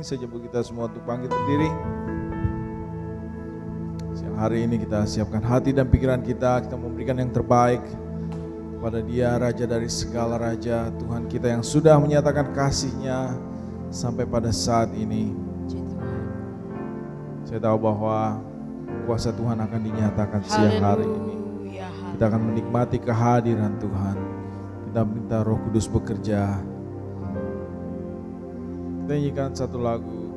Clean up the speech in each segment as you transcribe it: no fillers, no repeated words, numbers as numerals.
saja buat kita semua untuk bangkit berdiri. Siang hari ini kita siapkan hati dan pikiran kita memberikan yang terbaik kepada Dia, Raja dari segala raja, Tuhan kita yang sudah menyatakan kasih-Nya sampai pada saat ini. Saya tahu bahwa kuasa Tuhan akan dinyatakan siang hari ini. Kita akan menikmati kehadiran Tuhan. Kita minta Roh Kudus bekerja. Kita nyanyikan satu lagu,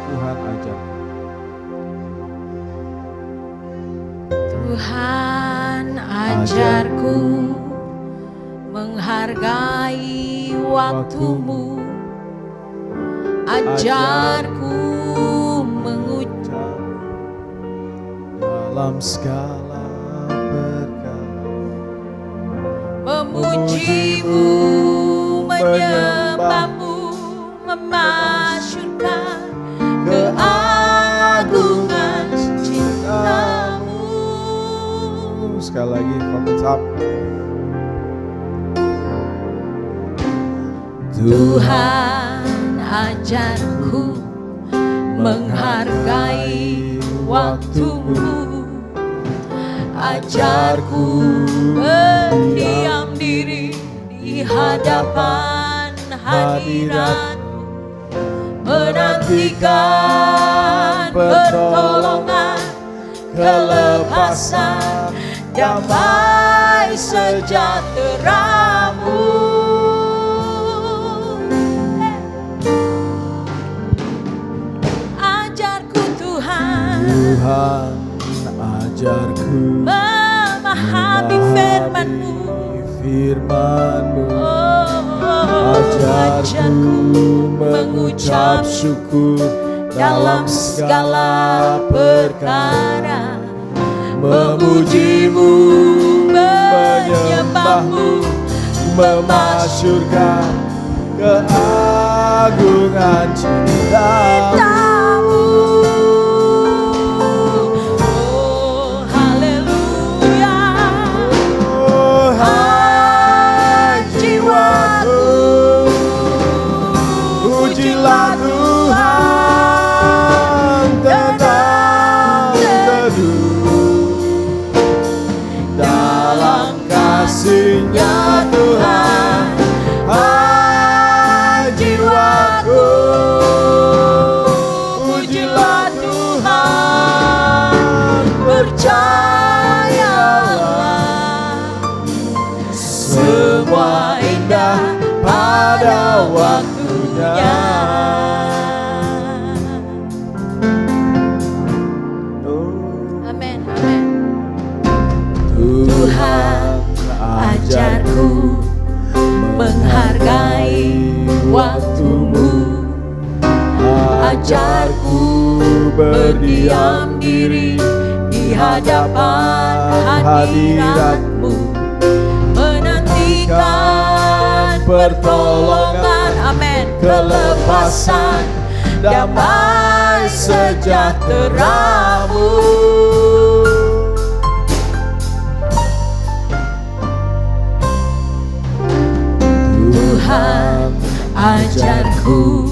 Tuhan ajarku. Tuhan ajarku menghargai waktumu, ajarku mengucap dalam segala perkara, memujimu, menyembahmu, memasyurkan keagungan cintamu. Sekali lagi, from the top. Tuhan ajarku menghargai waktumu, ajarku berdiam diri di hadapan hadiratmu, menantikan pertolongan, kelepasan, damai sejahteramu. Ajarku Tuhan, Tuhan ajarku memahami firman-Mu, ajarku mengucap syukur dalam segala perkara, memujimu, menyembahmu, memasyurkan keagungan cintamu. Oh haleluya, Oh hai jiwaku, pujilah Tuhan, tenang teduh dalam kasih-Nya Tuhan. Hai jiwaku, pujilah Tuhan, percayalah semua indah pada waktunya. Amin, amin. Tuhan ajarku menghargai waktumu, ajarku berdiam diri di hadapan hadiratmu, menantikan pertolongan, amin, kelepasan, damai sejahteramu. Tuhan ajarku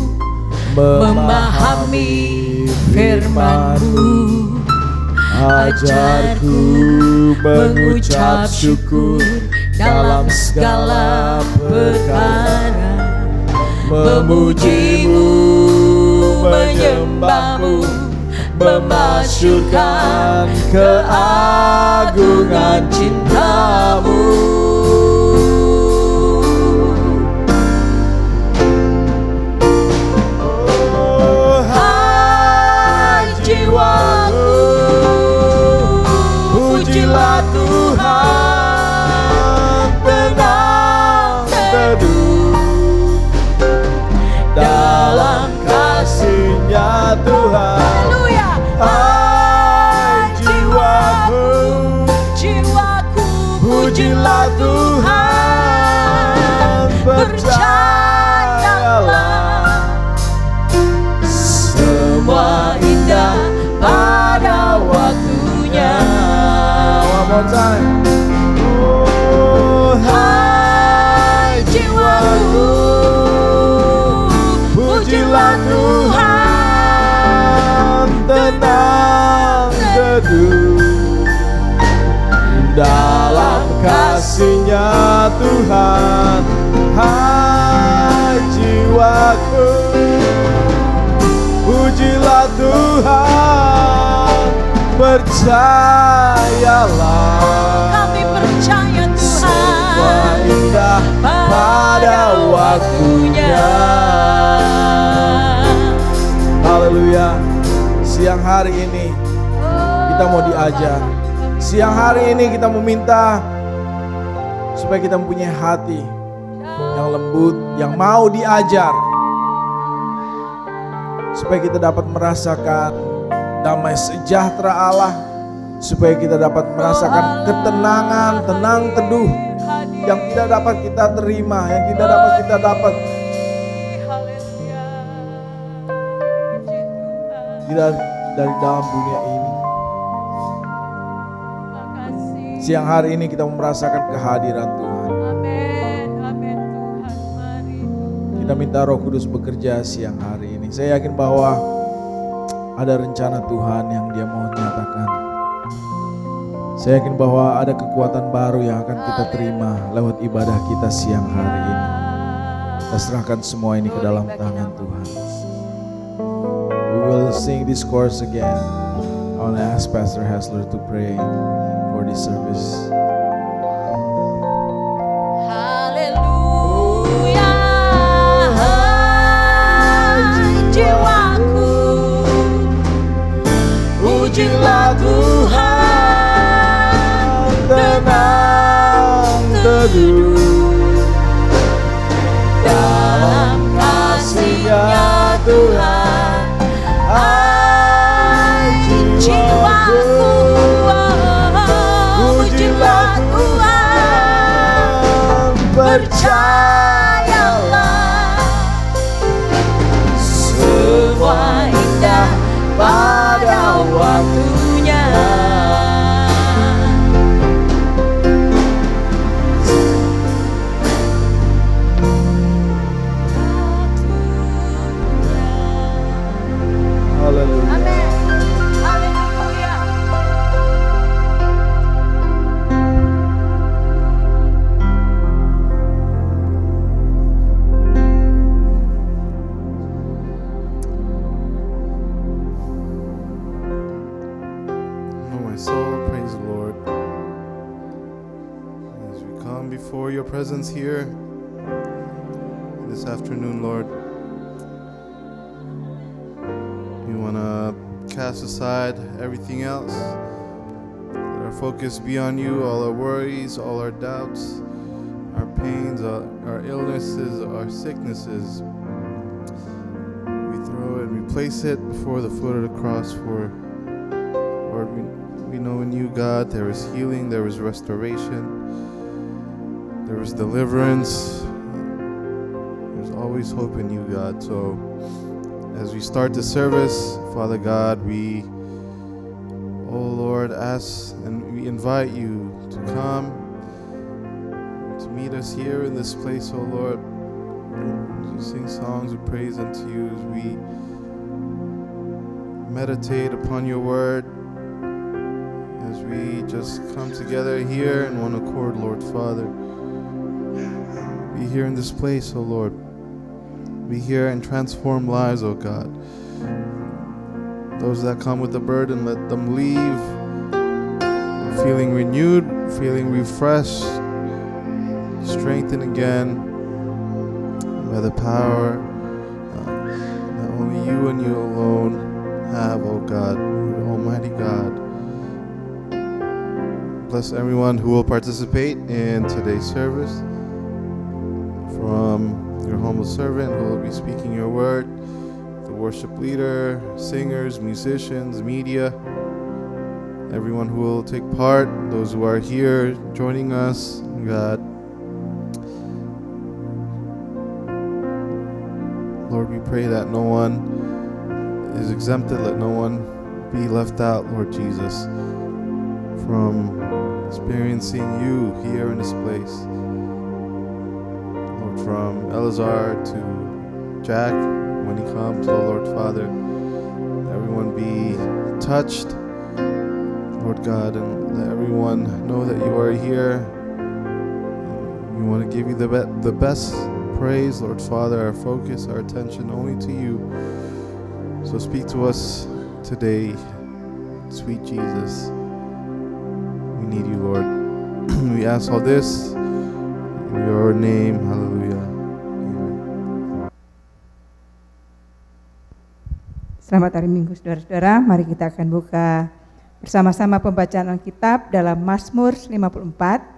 memahami firman-Mu, ajarku mengucap syukur dalam segala perkara, memujimu, menyembahmu, memasyurkan keagungan cintamu. Pujilah Tuhan, tenang teduh dalam kasih-Nya Tuhan. Haleluya. Hai jiwaku, Jiwaku pujilah Tuhan. Tuhan, hai jiwaku. Pujilah Tuhan, percayalah. Kami percaya Semua Tuhan indah pada waktunya. Haleluya. Siang hari ini kita mau diajar. Siang hari ini kita meminta supaya kita mempunyai hati yang lembut, yang mau diajar. Supaya kita dapat merasakan damai sejahtera Allah. Supaya kita dapat merasakan ketenangan, tenang teduh yang tidak dapat kita terima, yang tidak dapat kita dapat tidak dari dalam dunia ini. Siang hari ini kita merasakan kehadiran Tuhan. Amin, amin Tuhan, mari. Kita minta Roh Kudus bekerja siang hari ini. Saya yakin bahwa ada rencana Tuhan yang Dia mau nyatakan. Saya yakin bahwa ada kekuatan baru yang akan kita terima lewat ibadah kita siang hari ini. Kita serahkan semua ini ke dalam tangan Tuhan. We will sing this chorus again. I want to ask Pastor Hasler to pray for this service. Haleluya, hai jiwaku, pujilah Tuhan, Tenang teduh dalam kasih-Nya Tuhan, hai jiwaku, pujilah Tuhan, percayalah, semua indah pada waktunya. Haleluya. Amin. Haleluya. Oh, my soul, praise the Lord. As we come before your presence here this afternoon, Lord, we want to cast aside everything else. Let our focus be on you, all our worries, all our doubts, our pains, our illnesses, our sicknesses. We throw it, we place it before the foot of the cross. For Lord, we know in you, God, there is healing, there is restoration, there is deliverance. There's always hope in you, God. So as we start the service, Father God, we, oh Lord, ask and we invite you to come to meet us here in this place, oh Lord. As we sing songs of praise unto you, as we meditate upon your word, as we just come together here in one accord, Lord Father. Be here in this place, oh Lord. Be here and transform lives, oh God. Those that come with a burden, let them leave feeling renewed, feeling refreshed, strengthened again by the power that only you and you alone have, oh God, Almighty God. Bless everyone who will participate in today's service, from your humble servant who will be speaking your word, the worship leader, singers, musicians, media, everyone who will take part, those who are here joining us, God. Lord, we pray that no one is exempted, let no one be left out, Lord Jesus, from experiencing you here in this place. Lord, from Elazar to Jack, when he comes, oh Lord Father, everyone be touched, Lord God, and let everyone know that you are here. And want to give you the best praise, Lord Father, our focus, our attention only to you. So speak to us today, sweet Jesus. We need you, Lord. We ask all this in your name. Hallelujah. Amen. Selamat hari Minggu saudara-saudara, mari kita akan buka bersama-sama pembacaan Alkitab dalam Mazmur 54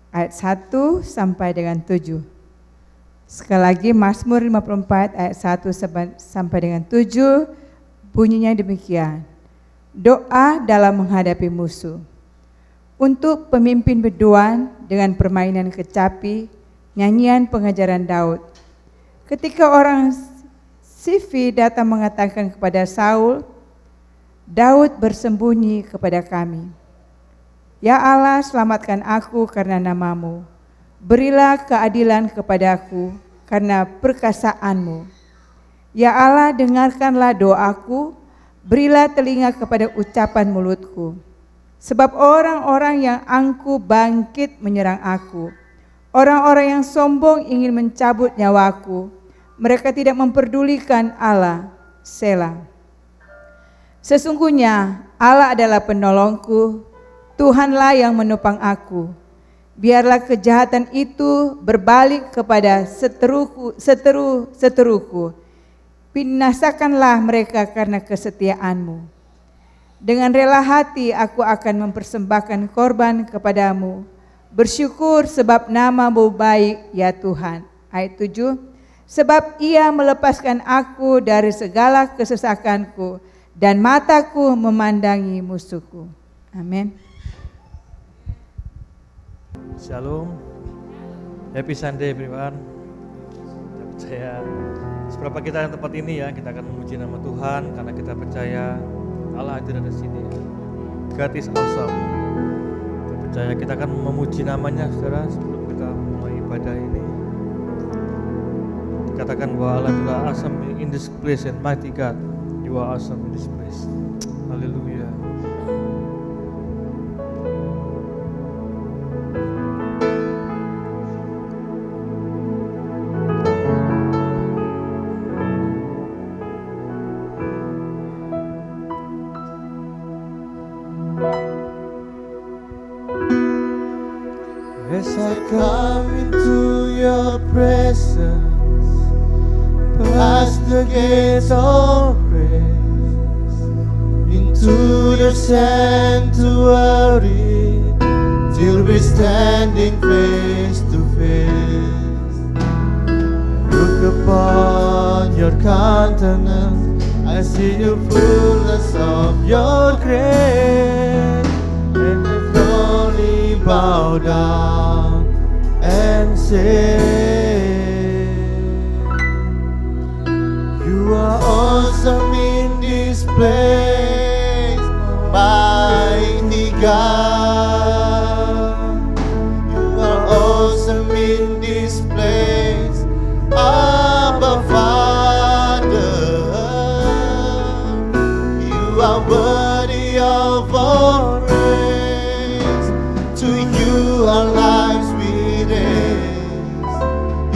ayat 1 sampai dengan 7. Sekali lagi Mazmur 54 ayat 1 sampai dengan 7 bunyinya demikian. Doa dalam menghadapi musuh. Untuk pemimpin berdoa dengan permainan kecapi, nyanyian pengajaran Daud. Ketika orang Sifi datang mengatakan kepada Saul, Daud bersembunyi kepada kami. Ya Allah, selamatkan aku karena namamu. Berilah keadilan kepadaku karena perkasaanmu. Ya Allah, dengarkanlah doaku, berilah telinga kepada ucapan mulutku. Sebab orang-orang yang angkuh bangkit menyerang aku. Orang-orang yang sombong ingin mencabut nyawaku. Mereka tidak memperdulikan Allah. Selah. Sesungguhnya Allah adalah penolongku, Tuhanlah yang menopang aku. Biarlah kejahatan itu berbalik kepada seteruku. Binasakanlah mereka karena kesetiaanmu. Dengan rela hati aku akan mempersembahkan korban kepadamu. Bersyukur sebab namamu baik ya Tuhan. Ayat 7. Sebab ia melepaskan aku dari segala kesesakanku dan mataku memandangi musuhku. Amin. Shalom. Happy Sunday everyone. Kita percaya seberapa kita di tempat ini ya, kita akan memuji nama Tuhan karena kita percaya Allah hadir di sini. God is awesome. Kita percaya kita akan memuji namanya saudara sebelum kita mulai ibadah ini. Dikatakan bahwa Allah adalah awesome in this place and mighty God. You are awesome in this place. Haleluya. As I come into your presence, past the gates of praise, into the sanctuary, till we're standing face to face. Look upon your countenance, I see the fullness of your grace, and I slowly bow down and say, you are awesome in this place, mighty God. You are awesome in this place, Abba Father. You are worthy of all praise. To you our lives we raise.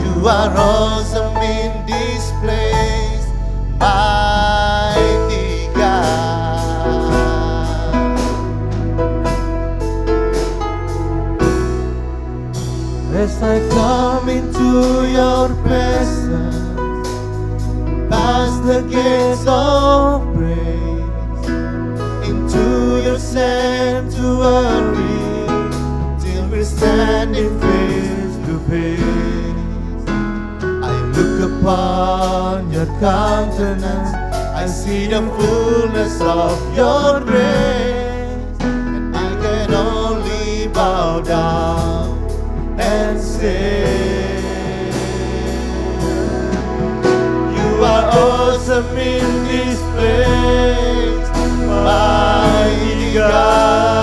You are awesome in this place, mighty God. As I come into your presence, past the gates of praise, into your sanctuary, till we're standing face to face. I look upon your countenance, I see the fullness of your grace, and I can only bow down and say, you are awesome in this place, mighty God.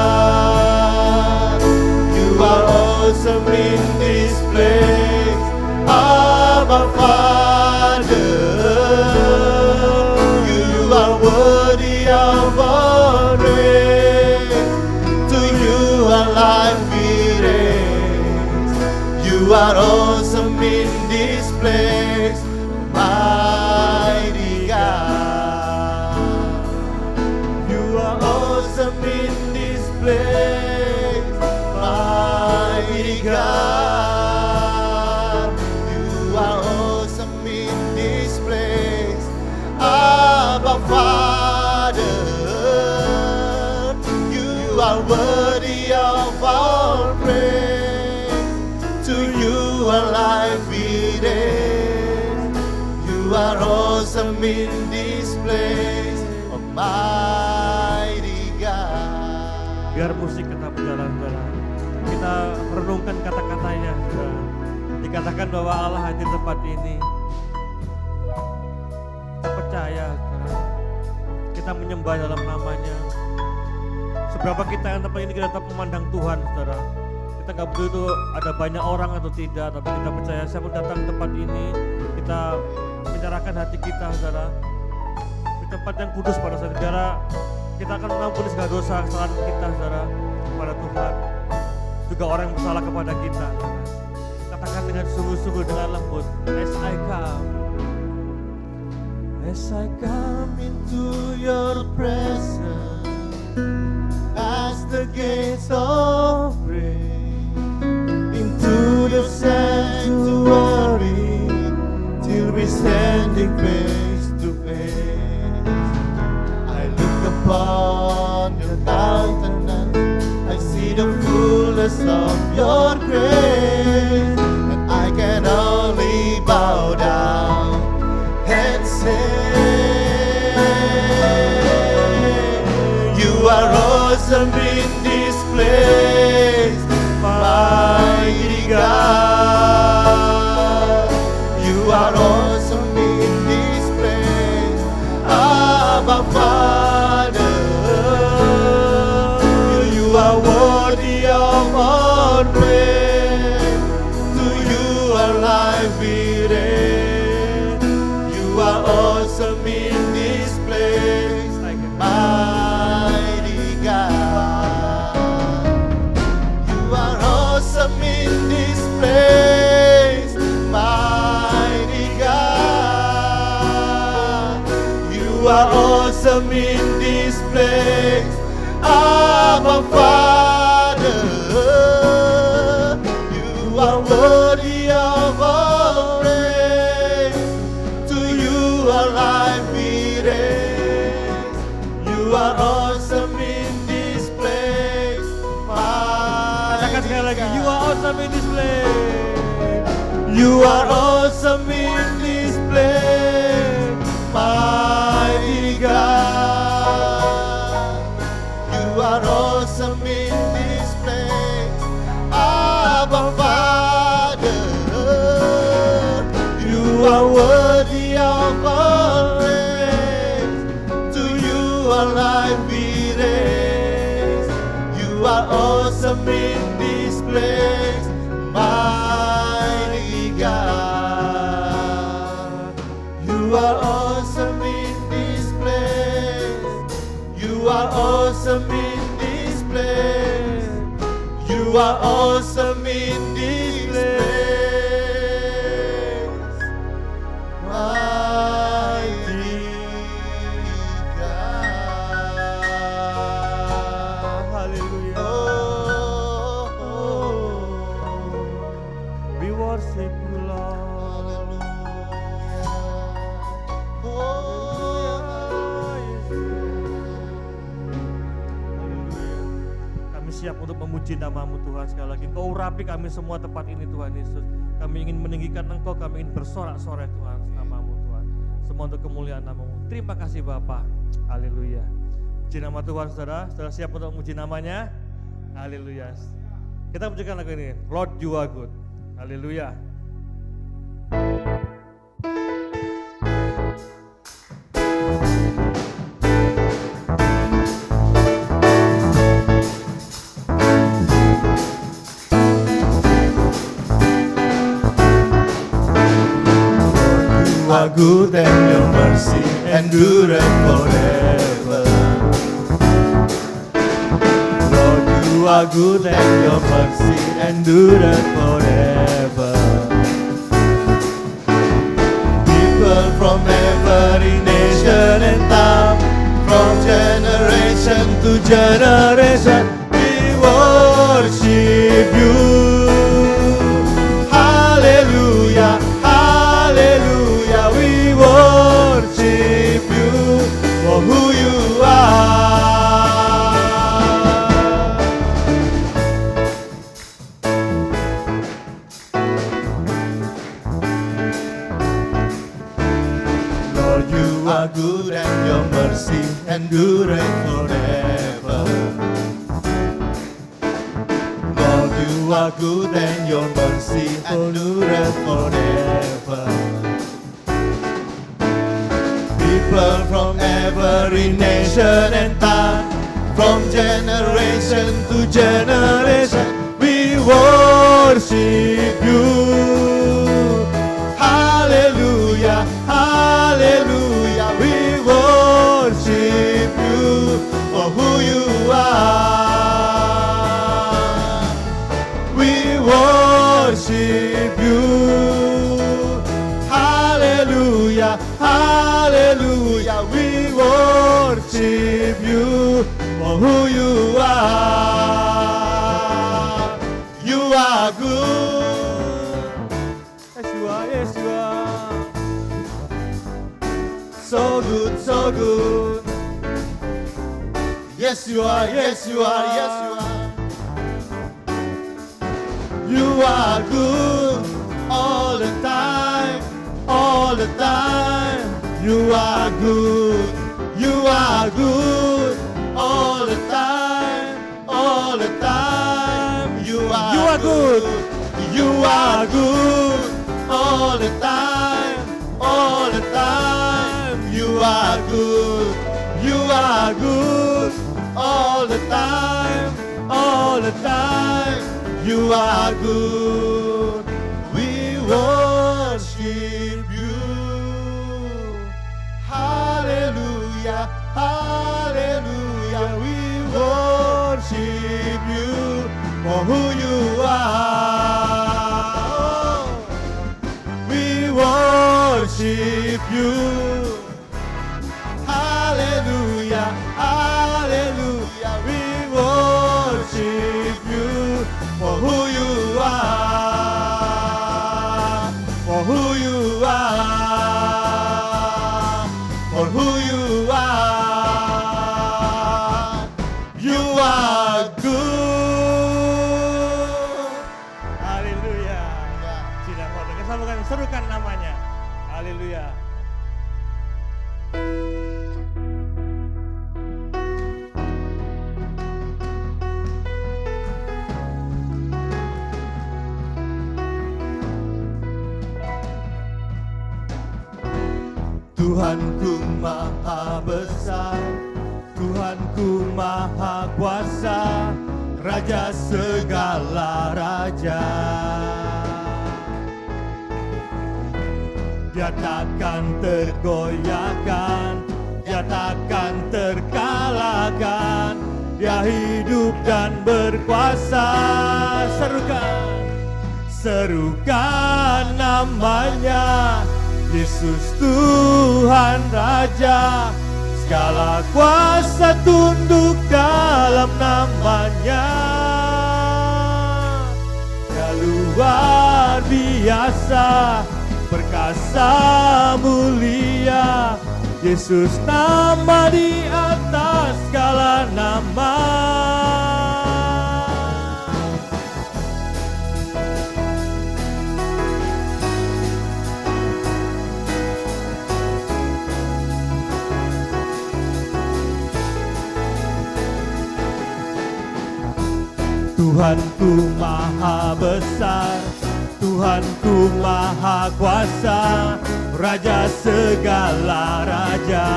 You are awesome in this place, Abba Father. You are worthy of our praise. To you our life we raise. awesome in this place, mighty God. You are awesome in this place, mighty God. You are awesome in this place, Abba Father. You are worthy of our praise. To you our life we raise. You are awesome in this place, Almighty God. Biar musik tetap berjalan, saudara. Kita renungkan kata-katanya, saudara. Dikatakan bahwa Allah hadir di tempat ini. Kita percaya, saudara. Kita menyembah dalam namanya. Seberapa kita yang tempat ini kita tetap memandang Tuhan, saudara. Kita gak peduli itu ada banyak orang atau tidak, tapi kita percaya siapa yang datang ke tempat ini, kita menyerahkan hati kita, saudara. Di tempat yang kudus pada saat saudara, kita akan mengampuni segala dosa kesalahan kita, saudara, kepada Tuhan. Juga orang yang bersalah kepada kita, saudara. Katakan dengan sungguh-sungguh, dengan lembut, As I come into your presence, as the gates of praise, into the sanctuary, till we standing face to face. I look upon your countenance, I see the fullness of your grace, and I can only bow down and say, you are awesome in this place, mighty God. You are awesome in this place, Abba Father. You are worthy of our praise. To you our life we raise. You are awesome in this place, mighty God. You are awesome in this place, mighty God. You are awesome in this place, Abba Father. You are worthy of all praise. To you our life we raise. You are awesome in this place, katakan sekali lagi, you are awesome in this place. you are awesome in this place, mighty God. You are awesome in this place, Abba Father. You are worthy of all praise. To you our life we raise. You are awesome in this place, mighty God. You are awesome in this place. You are awesome in this place. You are awesome in this place, mighty God. Haleluya. We worship you, Lord. Haleluya. Kami siap untuk memuji nama-Mu Tuhan sekali lagi. Engkau urapi kami semua tempat ini Tuhan Yesus. Kami ingin meninggikan Engkau, kami ingin bersorak-sorai Tuhan nama-Mu Tuhan. Semua untuk kemuliaan nama-Mu. Terima kasih Bapa. Haleluya. Puji nama Tuhan saudara. Saudara siap untuk memuji namanya? Haleluya. Kita pujikan lagu ini. Lord you are good. Haleluya. You are good and your mercy endureth forever. Lord, you are good and your mercy endureth forever. from every nation and tongue, from generation to generation, we worship you. Hallelujah, hallelujah, we worship you for who you are. Lord, you are good and your mercy endureth forever. Lord, you are good and your mercy endureth forever. People from every nation and tongue, from generation to generation, we worship you. Hallelujah, hallelujah, we worship you for who you are. We worship you. Hallelujah, hallelujah, we worship you for who you are. You are good. Yes, you are, yes, you are. So good, so good. Yes, you are, yes, you are, yes, you are. You are good all the time, all the time. You are good, you are good all the time, all the time. You are good, you are good all the time, all the time. You are good, you are good all the time, all the time. You are good. We worship you. Hallelujah, hallelujah. We worship you for who you are. We worship you. Hallelujah, hallelujah. We worship you for who you are, for who you are, for who you are. You are good. Haleluya. Sidang khotbah. Kita sambungkan, serukan namanya. Haleluya. Tuhanku maha besar, Tuhanku maha kuasa, Raja segala raja. Dia takkan tergoyahkan, dia takkan terkalahkan, dia hidup dan berkuasa. Serukan, serukan namanya, Yesus Tuhan Raja, segala kuasa tunduk dalam namanya. Dia luar biasa, perkasa mulia, Yesus nama di atas segala nama. Tuhanku maha besar, Tuhanku maha kuasa, Raja segala raja.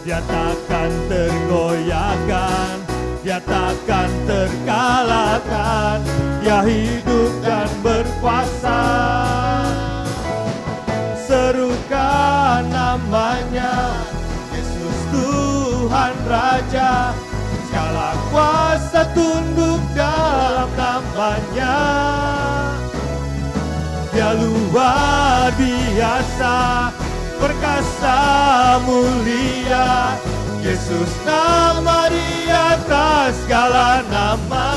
Dia takkan tergoyahkan, dia takkan terkalahkan, dia hidup dan berkuasa. Serukan namanya, Yesus Tuhan Raja, segala kuasa tunduk dalam namanya. Dia luar luar biasa, perkasa mulia. Yesus nama di atas segala nama.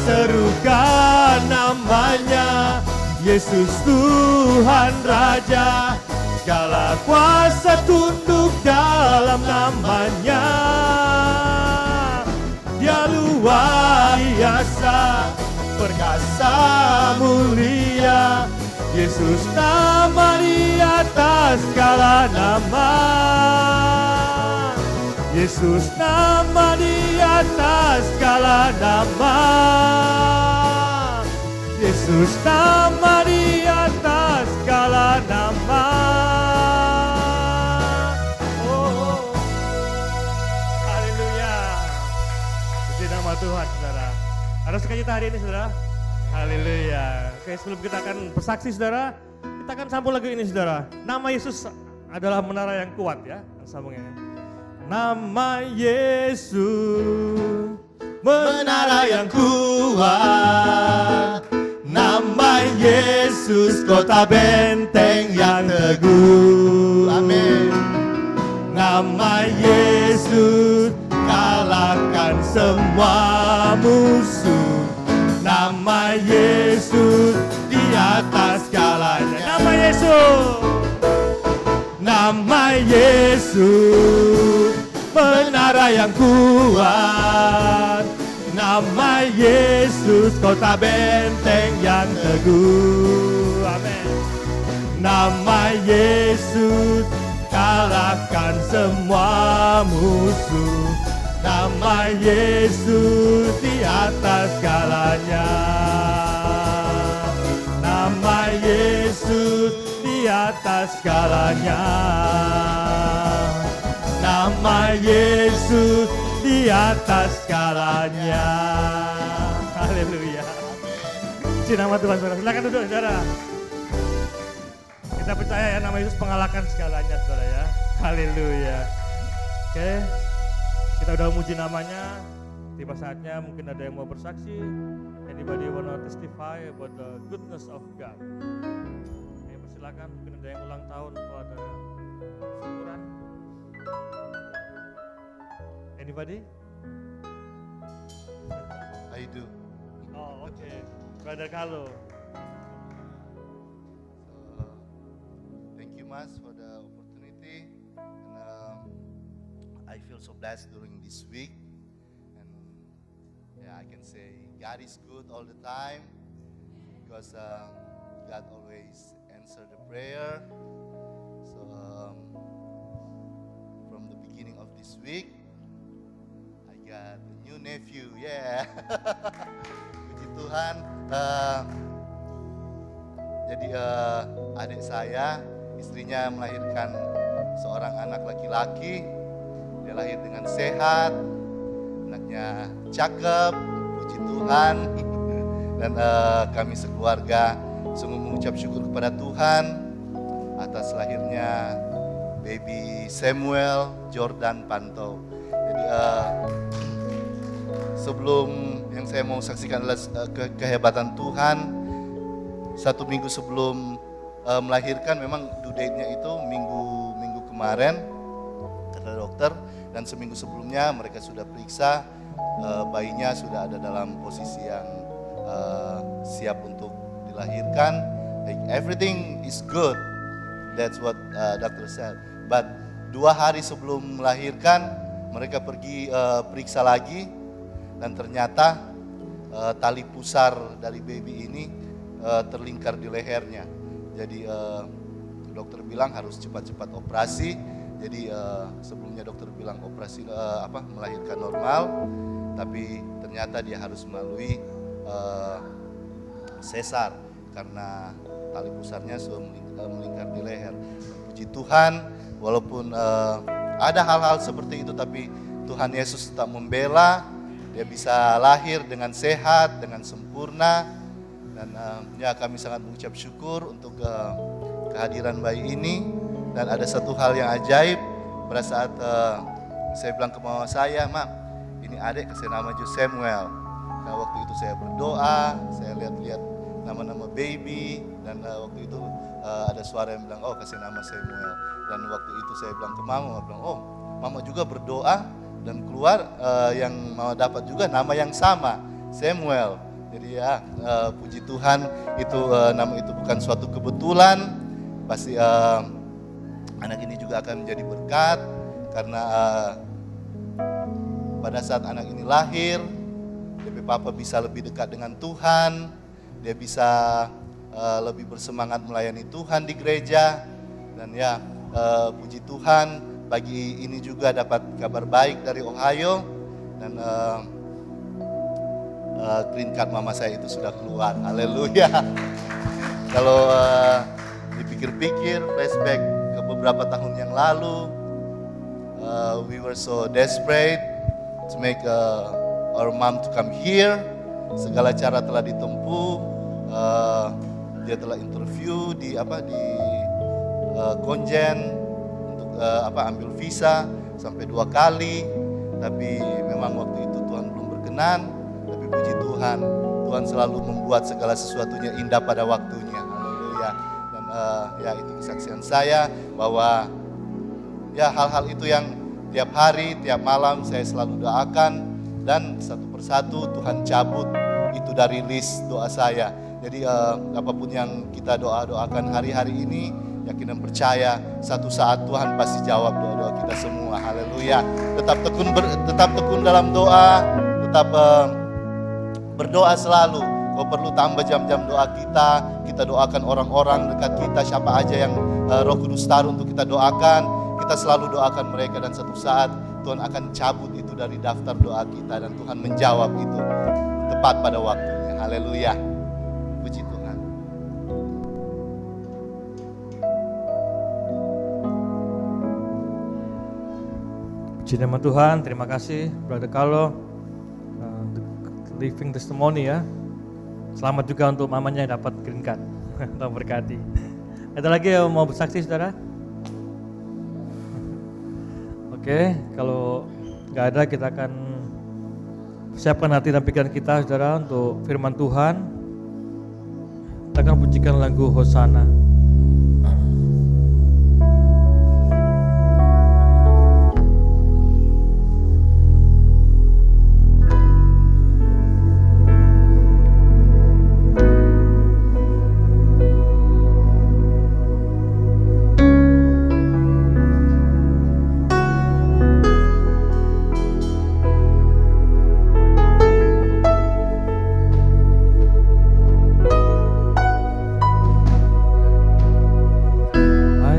Serukan namanya, Yesus Tuhan Raja. Segala kuasa tunduk dalam namanya. Dia luar biasa, perkasa mulia. Yesus nama di atas segala nama. Yesus nama di atas segala nama. Yesus nama di atas segala nama. Oh, haleluya. Puji nama Tuhan, saudara. Ada sukacita hari ini, saudara? Haleluya. Oke, sebelum kita akan bersaksi, saudara, kita akan sambung lagu ini, saudara. Nama Yesus adalah menara yang kuat, ya. Sambungnya. Nama Yesus, menara yang kuat. Nama Yesus, kota benteng yang teguh. Amin. Nama Yesus, kalahkan semua musuh. Nama Yesus, di atas segalanya. Nama Yesus. Nama Yesus, menara yang kuat. Nama Yesus, kota benteng yang teguh. Amin. Nama Yesus, kalahkan semua musuh. Nama Yesus di atas segalanya. Nama Yesus di atas segalanya. Nama Yesus di atas segalanya. Haleluya. Puji nama Tuhan, saudara. Silakan duduk, saudara. Kita percaya ya, nama Yesus mengalahkan segalanya, saudara ya. Haleluya. Oke, kita udah muji namanya. Tiba saatnya mungkin ada yang mau bersaksi. Anybody wanna testify about the goodness of God? Silakan, mungkin ada yang ulang tahun atau ada syukuran. Anybody? I do. Oh, okay. Brother Carlo. So, thank you, Mas, for the opportunity. And I feel so blessed during this week. And yeah, I can say God is good all the time because God always answer the prayer. So from the beginning of this week, I got a new nephew. Yeah. Puji Tuhan. Jadi adik saya, istrinya melahirkan seorang anak laki-laki. Dia lahir dengan sehat, anaknya cakep. Puji Tuhan. Dan kami sekeluarga sungguh mengucap syukur kepada Tuhan atas lahirnya baby Samuel Jordan Panto. Jadi sebelum yang saya mau saksikan adalah kehebatan Tuhan. 1 minggu sebelum melahirkan, memang due date-nya itu minggu kemarin kata dokter, dan seminggu sebelumnya mereka sudah periksa, bayinya sudah ada dalam posisi yang siap untuk dilahirkan. Like, everything is good. That's what doctor said. But 2 hari sebelum melahirkan, mereka pergi periksa lagi, dan ternyata tali pusar dari baby ini terlingkar di lehernya. Jadi dokter bilang harus cepat-cepat operasi. Jadi sebelumnya dokter bilang operasi melahirkan normal, tapi ternyata dia harus melalui sesar karena tali pusarnya sudah melingkar di leher. Puji Tuhan, walaupun ada hal-hal seperti itu, tapi Tuhan Yesus tetap membela. Dia bisa lahir dengan sehat, dengan sempurna. Dan ya, kami sangat mengucap syukur untuk kehadiran bayi ini. Dan ada satu hal yang ajaib, pada saat saya bilang ke mama saya, "Mam, ini adik kasih nama Samuel." Nah, waktu itu saya berdoa, saya lihat-lihat nama-nama baby, dan waktu itu ada suara yang bilang, oh kasih nama Samuel. Dan waktu itu saya bilang ke mama bilang, oh mama juga berdoa dan keluar yang mama dapat juga nama yang sama, Samuel. Jadi ya puji Tuhan, itu nama itu bukan suatu kebetulan, pasti anak ini juga akan menjadi berkat karena pada saat anak ini lahir, DP Papa bisa lebih dekat dengan Tuhan, dia bisa lebih bersemangat melayani Tuhan di gereja. Dan ya puji Tuhan, pagi ini juga dapat kabar baik dari Ohio, dan green card mama saya itu sudah keluar. Haleluya. Kalau dipikir-pikir, flashback ke beberapa tahun yang lalu, we were so desperate to make our mom to come here. Segala cara telah ditempuh. Dia telah interview di Konjen untuk ambil visa sampai 2 kali, tapi memang waktu itu Tuhan belum berkenan. Tapi puji Tuhan, Tuhan selalu membuat segala sesuatunya indah pada waktunya. Haleluya. Dan ya itu kesaksian saya bahwa ya hal-hal itu yang tiap hari, tiap malam saya selalu doakan, dan satu persatu Tuhan cabut itu dari list doa saya. Jadi apapun yang kita doakan hari-hari ini, yakin dan percaya satu saat Tuhan pasti jawab doa-doa kita semua. Haleluya. Tetap tekun dalam doa, tetap berdoa selalu. Kalau perlu tambah jam-jam doa kita doakan orang-orang dekat kita, siapa aja yang Roh Kudus taruh untuk kita doakan, kita selalu doakan mereka, dan satu saat Tuhan akan cabut itu dari daftar doa kita, dan Tuhan menjawab itu tepat pada waktunya. Haleluya. Puji Tuhan. Puji nama Tuhan, terima kasih Brother Carlo, living testimony ya. Selamat juga untuk mamanya yang dapat green card. Tuhan berkati. Ada lagi yang mau bersaksi saudara? Oke, kalau nggak ada kita akan siapkan hati dan pikiran kita saudara untuk firman Tuhan. Kita akan pujikan lagu Hosana.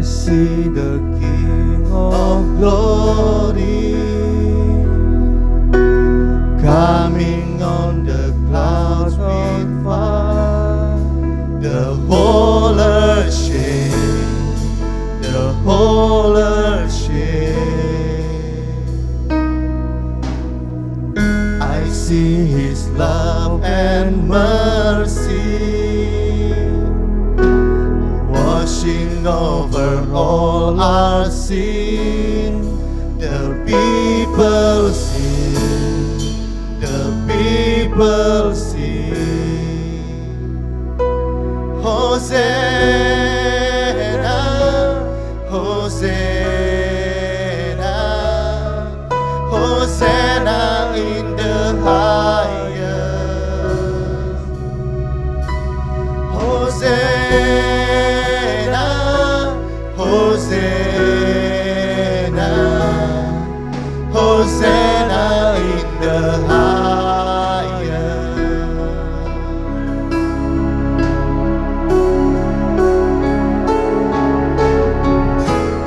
See the King of Glory coming on the clouds with fire. The whole earth shake, the whole earth shake. I see His love and mercy washing over all our sin. The people sing, the people sing. Hosanna, Hosanna, Hosanna in the highest. Hosanna, Hosanna, Hosanna in the highest.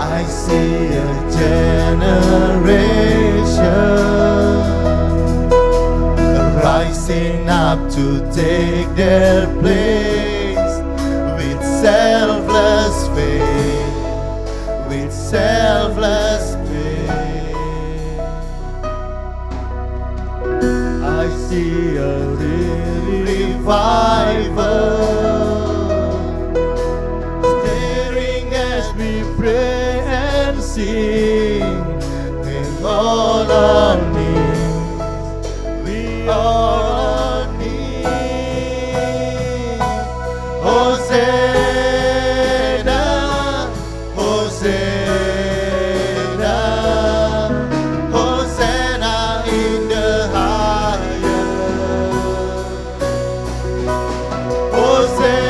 I see a generation rising up to take their place with selfless faith, with selfless faith. I see a revival stirring as we pray and sing with all our needs, we all our needs. Hosanna, Hosanna, Hosanna in the highest. Hosanna,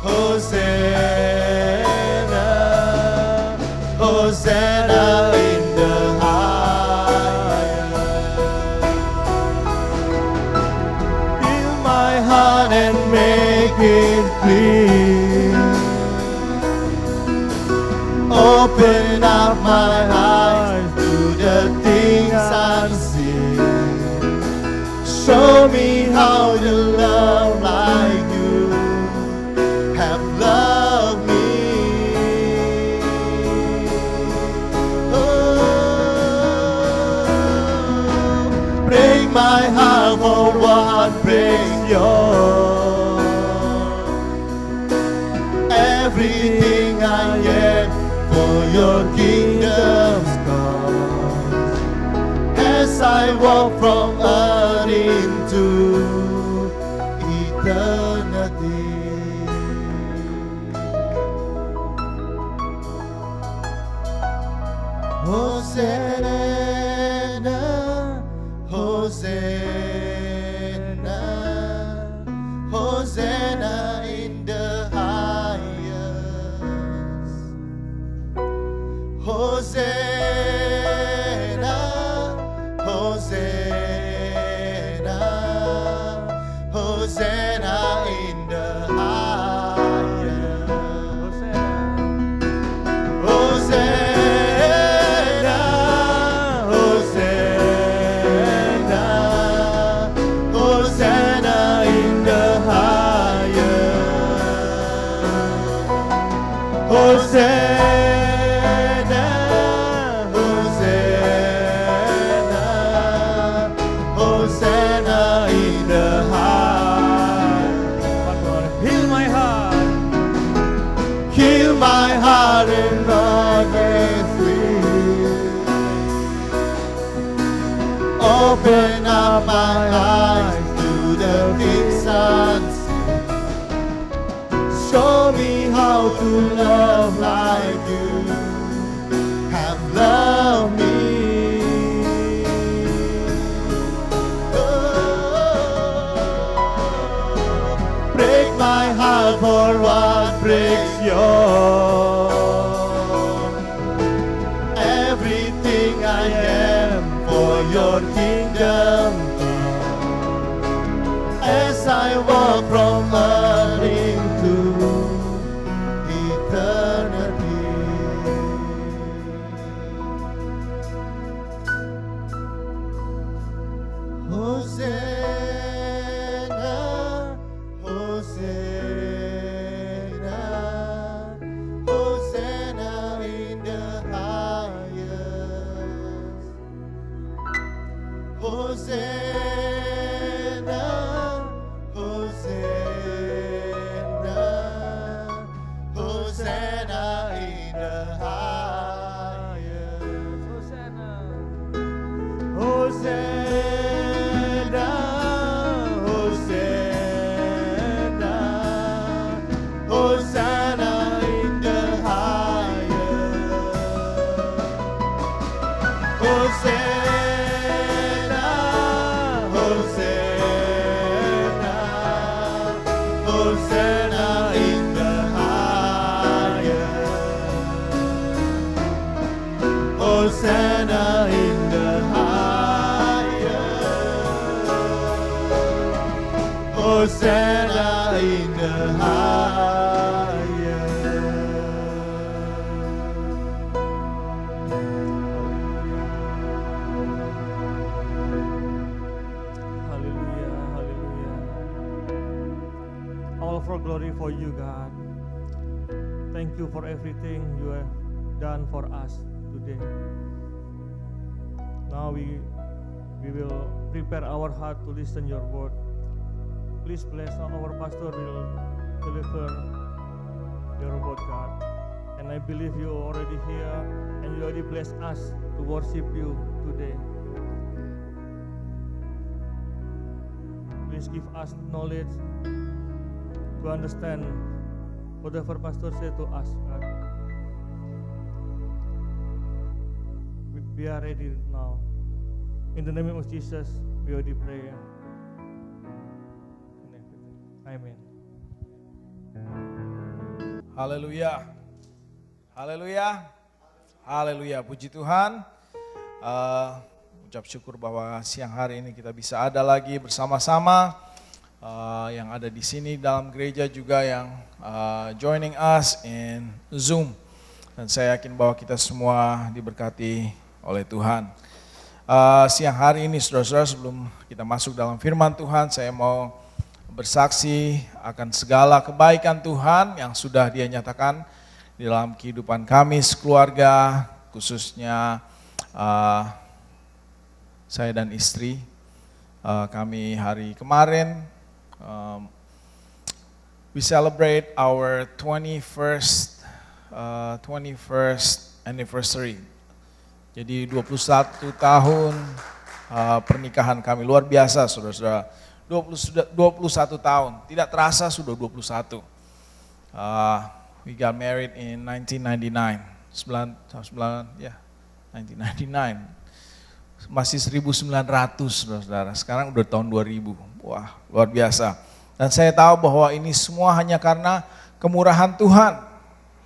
Hosanna, Hosanna in the highest. Fill my heart and make it clean. Open up my eyes to the things unseen. Show me how to love like you have loved me. Oh, break my heart for what breaks yours. Everything I am for your kingdom's cause. As I walk from earth into eternity. Hosanna, Hosanna, Hosanna in the highest. Hosanna, Hosanna, Hosanna in the highest. Hosanna, Hosanna, Hosanna in the highest. Hosanna, Hosanna, Hosanna in the highest. Heal my heart. Heal my heart and make it free. Open up my eyes to the things unseen. Show me how to love like you have loved me. Oh, break my heart for what breaks yours. Everything I am for your kingdom come. As I walk from earth into eternity. Hosanna, Hosanna, Hosanna in the highest. Hosanna, Hosanna, Hosanna in the highest. Hosanna, Hosanna, Hosanna, Hosanna in the highest. Hosanna, Hosanna, Hosanna in the highest. Hosanna in the highest. Hosanna in the highest. Hallelujah, hallelujah. All for glory for you, God. Thank you for everything you have done for us today. Now we will prepare our heart to listen your word. Please bless our pastor will deliver your word, God. And I believe you already here and you already blessed us to worship you today. Please give us knowledge to understand whatever pastor said to us, God. We are ready now. In the name of Jesus, we already pray. Amen. Haleluya. Haleluya. Haleluya. Puji Tuhan. Ucap syukur bahwa siang hari ini kita bisa ada lagi bersama-sama. Yang ada di sini dalam gereja juga yang joining us in Zoom. Dan saya yakin bahwa kita semua diberkati oleh Tuhan. Siang hari ini saudara-saudara, sebelum kita masuk dalam firman Tuhan, saya mau bersaksi akan segala kebaikan Tuhan yang sudah Dia nyatakan di dalam kehidupan kami sekeluarga, khususnya saya dan istri. Kami hari kemarin we celebrate our 21st anniversary. Jadi 21 tahun pernikahan kami, luar biasa saudara-saudara. 21 tahun, tidak terasa sudah 21. We got married in 1999, 1999. Masih 1900 saudara-saudara, sekarang udah tahun 2000. Wah, luar biasa. Dan saya tahu bahwa ini semua hanya karena kemurahan Tuhan.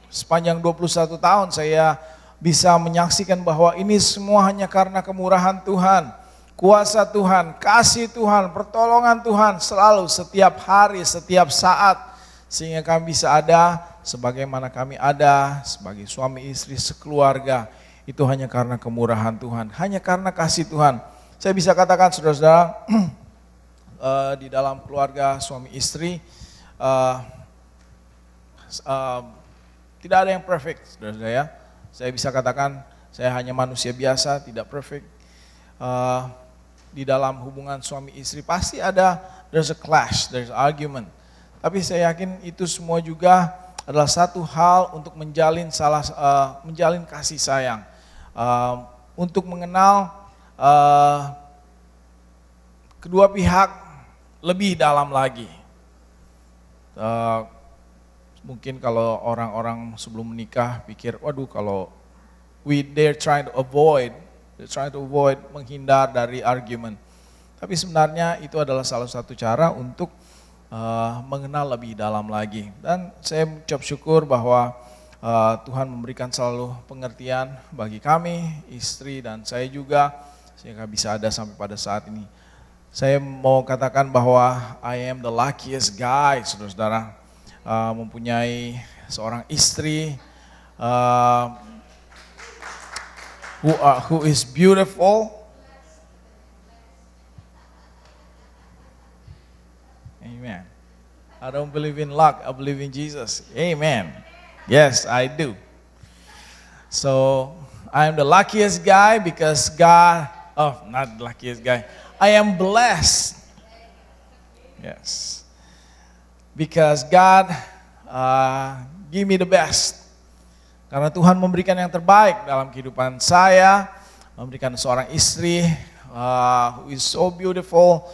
Sepanjang 21 tahun saya bisa menyaksikan bahwa ini semua hanya karena kemurahan Tuhan, kuasa Tuhan, kasih Tuhan, pertolongan Tuhan selalu setiap hari, setiap saat, sehingga kami bisa ada sebagaimana kami ada sebagai suami istri sekeluarga. Itu hanya karena kemurahan Tuhan, hanya karena kasih Tuhan. Saya bisa katakan saudara-saudara, di dalam keluarga suami istri tidak ada yang perfect, saudara-saudara ya. Saya bisa katakan saya hanya manusia biasa, tidak perfect. Di dalam hubungan suami istri pasti ada, there's a clash, there's argument. Tapi saya yakin itu semua juga adalah satu hal untuk menjalin kasih sayang, untuk mengenal kedua pihak lebih dalam lagi. Mungkin kalau orang-orang sebelum menikah pikir, waduh kalau they're trying to avoid menghindar dari argument. Tapi sebenarnya itu adalah salah satu cara untuk mengenal lebih dalam lagi. Dan saya ucap syukur bahwa Tuhan memberikan selalu pengertian bagi kami, istri dan saya juga, sehingga bisa ada sampai pada saat ini. Saya mau katakan bahwa I am the luckiest guy, saudara-saudara. Mempunyai seorang istri who is beautiful. Amen. I don't believe in luck, I believe in Jesus. Amen. Yes, I do. So I am the luckiest guy because God, not the luckiest guy. I am blessed. Yes. Because God give me the best. Karena Tuhan memberikan yang terbaik dalam kehidupan saya, memberikan seorang istri who is so beautiful,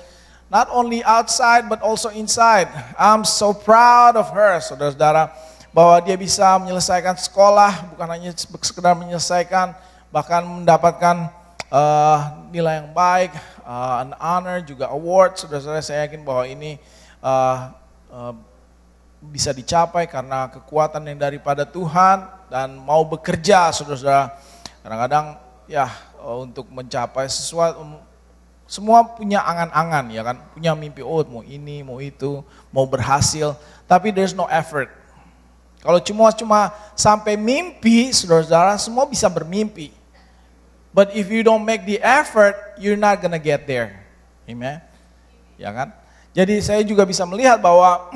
not only outside but also inside. I'm so proud of her, saudara-saudara, bahwa dia bisa menyelesaikan sekolah, bukan hanya sekedar menyelesaikan, bahkan mendapatkan nilai yang baik, an honor, juga award. Saudara-saudara, saya yakin bahwa ini bisa dicapai karena kekuatan yang daripada Tuhan dan mau bekerja, saudara-saudara. Kadang-kadang ya untuk mencapai sesuatu, semua punya angan-angan ya kan, punya mimpi, mau ini, mau itu, mau berhasil, tapi there's no effort. Kalau cuma sampai mimpi, saudara-saudara, semua bisa bermimpi. But if you don't make the effort, you're not gonna get there. Amen. Ya kan? Jadi saya juga bisa melihat bahwa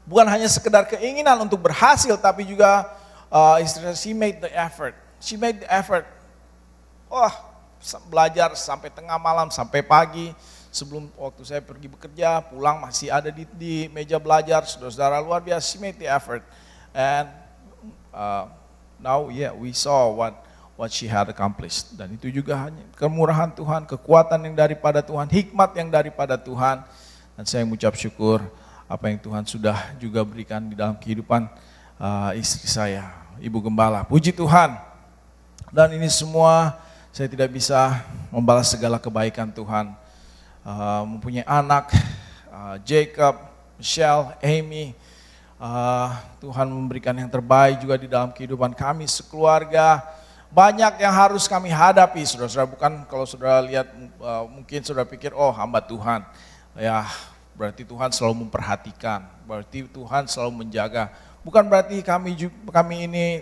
bukan hanya sekedar keinginan untuk berhasil, tapi juga istri saya, she made the effort. She made the effort. Belajar sampai tengah malam, sampai pagi. Sebelum waktu saya pergi bekerja, pulang masih ada di meja belajar. Saudara-saudara, luar biasa, she made the effort. And now we saw what she had accomplished. Dan itu juga hanya kemurahan Tuhan, kekuatan yang daripada Tuhan, hikmat yang daripada Tuhan. Dan saya mengucap syukur apa yang Tuhan sudah juga berikan di dalam kehidupan istri saya, Ibu Gembala. Puji Tuhan. Dan ini semua saya tidak bisa membalas segala kebaikan Tuhan. Mempunyai anak, Jacob, Michelle, Amy, Tuhan memberikan yang terbaik juga di dalam kehidupan kami sekeluarga. Banyak yang harus kami hadapi, saudara-saudara. Bukan kalau saudara lihat, mungkin saudara pikir, oh hamba Tuhan. Ya, berarti Tuhan selalu memperhatikan, berarti Tuhan selalu menjaga. Bukan berarti kami ini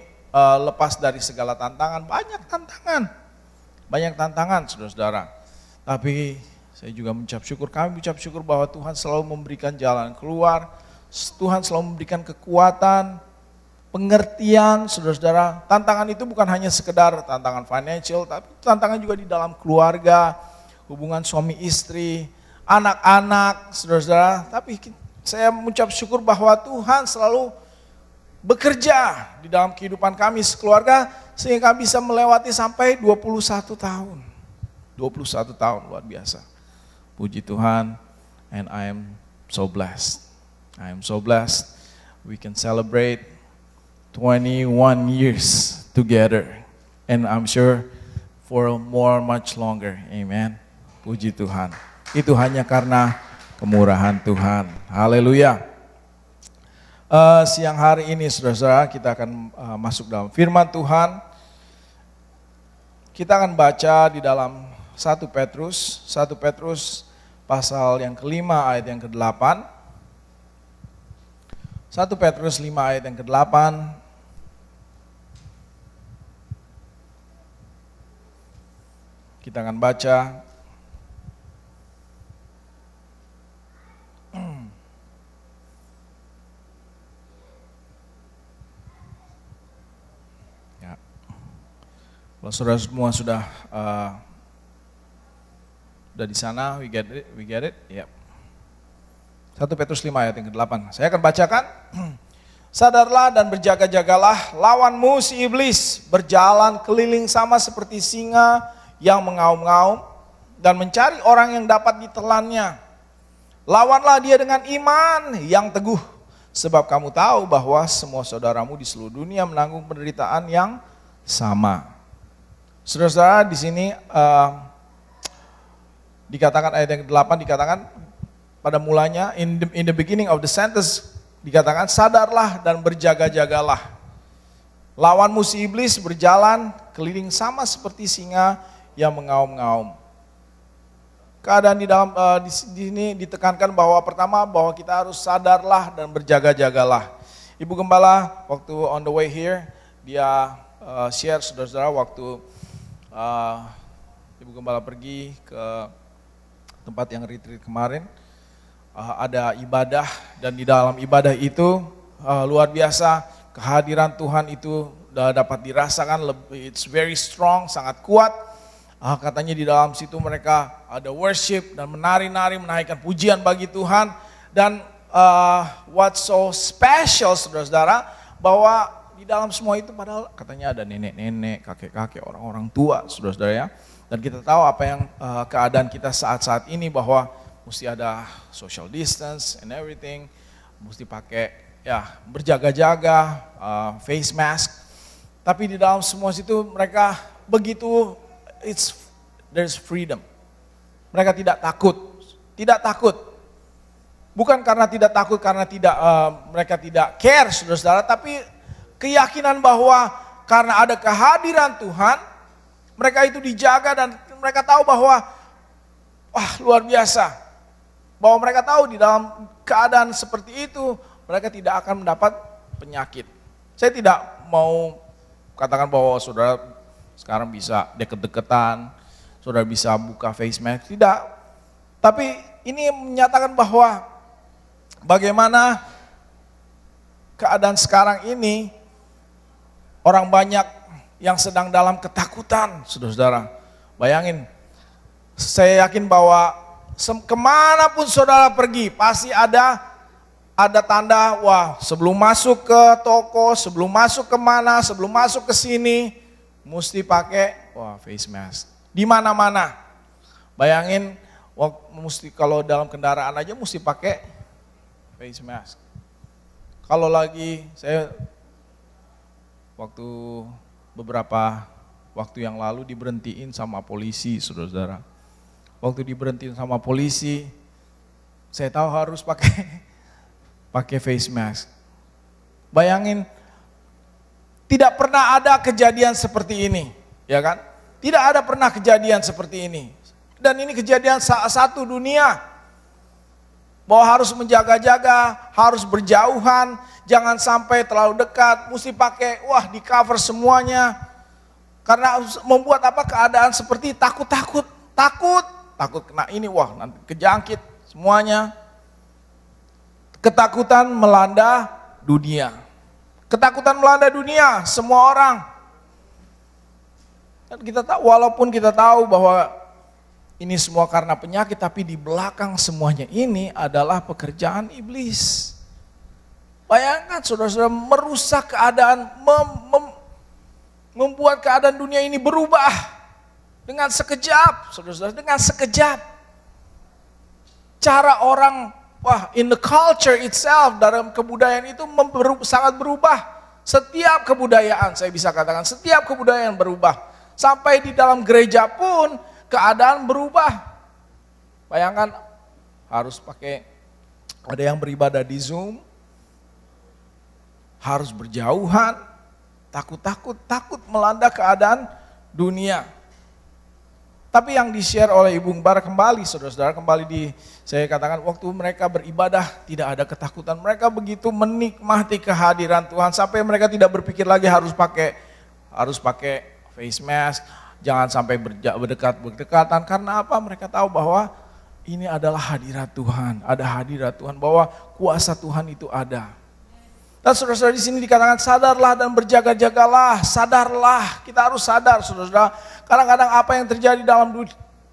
lepas dari segala tantangan. Banyak tantangan, saudara-saudara. Tapi saya juga kami mengucap syukur bahwa Tuhan selalu memberikan jalan keluar. Tuhan selalu memberikan kekuatan, pengertian, saudara-saudara. Tantangan itu bukan hanya sekedar tantangan financial, tapi tantangan juga di dalam keluarga, hubungan suami istri, anak-anak, saudara-saudara. Tapi saya mengucap syukur bahwa Tuhan selalu bekerja di dalam kehidupan kami sekeluarga, sehingga kami bisa melewati sampai 21 tahun. 21 tahun, luar biasa. Puji Tuhan, and I am so blessed. I am so blessed. We can celebrate 21 years together, and I'm sure for much longer. Amen. Puji Tuhan. Itu hanya karena kemurahan Tuhan. Haleluya. Siang hari ini, saudara-saudara, kita akan masuk dalam firman Tuhan. Kita akan baca di dalam 1 Petrus pasal yang kelima ayat yang ke-8. 1 Petrus 5 ayat yang ke-8. Kita akan baca. Ya. Kalau saudara semua sudah di sana, we get it, ya. 1 Petrus 5 ayat yang ke-8. Saya akan bacakan. Sadarlah dan berjaga-jagalah, lawanmu si iblis berjalan keliling sama seperti singa yang mengaum-ngaum dan mencari orang yang dapat ditelannya. Lawanlah dia dengan iman yang teguh, sebab kamu tahu bahwa semua saudaramu di seluruh dunia menanggung penderitaan yang sama. Saudara-saudara, di sini dikatakan ayat yang ke-8 dikatakan pada mulanya, in the beginning of the sentence dikatakan, sadarlah dan berjaga-jagalah. Lawanmu si iblis berjalan keliling sama seperti singa yang mengaum-ngaum. Keadaan di dalam di sini ditekankan bahwa pertama bahwa kita harus sadarlah dan berjaga-jagalah. Ibu Gembala waktu on the way here dia share, saudara-saudara, waktu Ibu Gembala pergi ke tempat yang retreat kemarin. Ada ibadah, dan di dalam ibadah itu luar biasa kehadiran Tuhan itu dapat dirasakan, it's very strong, sangat kuat. Katanya di dalam situ mereka ada worship dan menari-nari, menaikkan pujian bagi Tuhan. Dan what's so special, saudara-saudara, bahwa di dalam semua itu padahal katanya ada nenek-nenek, kakek-kakek, orang-orang tua, saudara-saudara ya. Dan kita tahu apa yang keadaan kita saat-saat ini, bahwa mesti ada social distance and everything, mesti pakai ya berjaga-jaga, face mask. Tapi di dalam semua situ mereka begitu, there's freedom. Mereka tidak takut. Bukan karena tidak takut, karena mereka tidak care, saudara-saudara, tapi keyakinan bahwa karena ada kehadiran Tuhan, mereka itu dijaga dan mereka tahu bahwa wah luar biasa. Bahwa mereka tahu di dalam keadaan seperti itu, mereka tidak akan mendapat penyakit. Saya tidak mau katakan bahwa saudara sekarang bisa deket-deketan, saudara bisa buka face mask, tidak. Tapi ini menyatakan bahwa bagaimana keadaan sekarang ini, orang banyak yang sedang dalam ketakutan, saudara-saudara. Bayangin, saya yakin bahwa kemanapun saudara pergi, pasti ada tanda, wah sebelum masuk ke toko, sebelum masuk kemana, sebelum masuk ke sini, mesti pakai face mask. Di mana-mana. Bayangin mesti kalau dalam kendaraan aja mesti pakai face mask. Kalau lagi saya waktu beberapa waktu yang lalu diberhentiin sama polisi, saudara-saudara. Waktu diberhentiin sama polisi, saya tahu harus pakai face mask. Bayangin, tidak pernah ada kejadian seperti ini, ya kan? Tidak ada pernah kejadian seperti ini. Dan ini kejadian satu dunia. Bahwa harus menjaga-jaga, harus berjauhan, jangan sampai terlalu dekat, mesti pakai, di cover semuanya. Karena membuat apa keadaan seperti takut kena ini, nanti kejangkit semuanya. Ketakutan melanda dunia. Ketakutan melanda dunia, semua orang. Dan kita tahu, walaupun kita tahu bahwa ini semua karena penyakit, tapi di belakang semuanya ini adalah pekerjaan iblis. Bayangkan saudara-saudara, merusak keadaan, membuat keadaan dunia ini berubah dengan sekejap, saudara-saudara, dengan sekejap. Cara orang, in the culture itself, dalam kebudayaan itu sangat berubah. Setiap kebudayaan, saya bisa katakan, setiap kebudayaan berubah. Sampai di dalam gereja pun, keadaan berubah. Bayangkan harus ada yang beribadah di Zoom, harus berjauhan, takut melanda keadaan dunia. Tapi yang di-share oleh Ibu Ngbar kembali, saudara-saudara, saya katakan waktu mereka beribadah tidak ada ketakutan. Mereka begitu menikmati kehadiran Tuhan sampai mereka tidak berpikir lagi harus pakai face mask. Jangan sampai berdekatan, karena apa? Mereka tahu bahwa ini adalah hadirat Tuhan, ada hadirat Tuhan, bahwa kuasa Tuhan itu ada. Dan saudara-saudara, di sini dikatakan sadarlah dan berjaga-jagalah, sadarlah, kita harus sadar saudara-saudara. Kadang-kadang apa yang terjadi dalam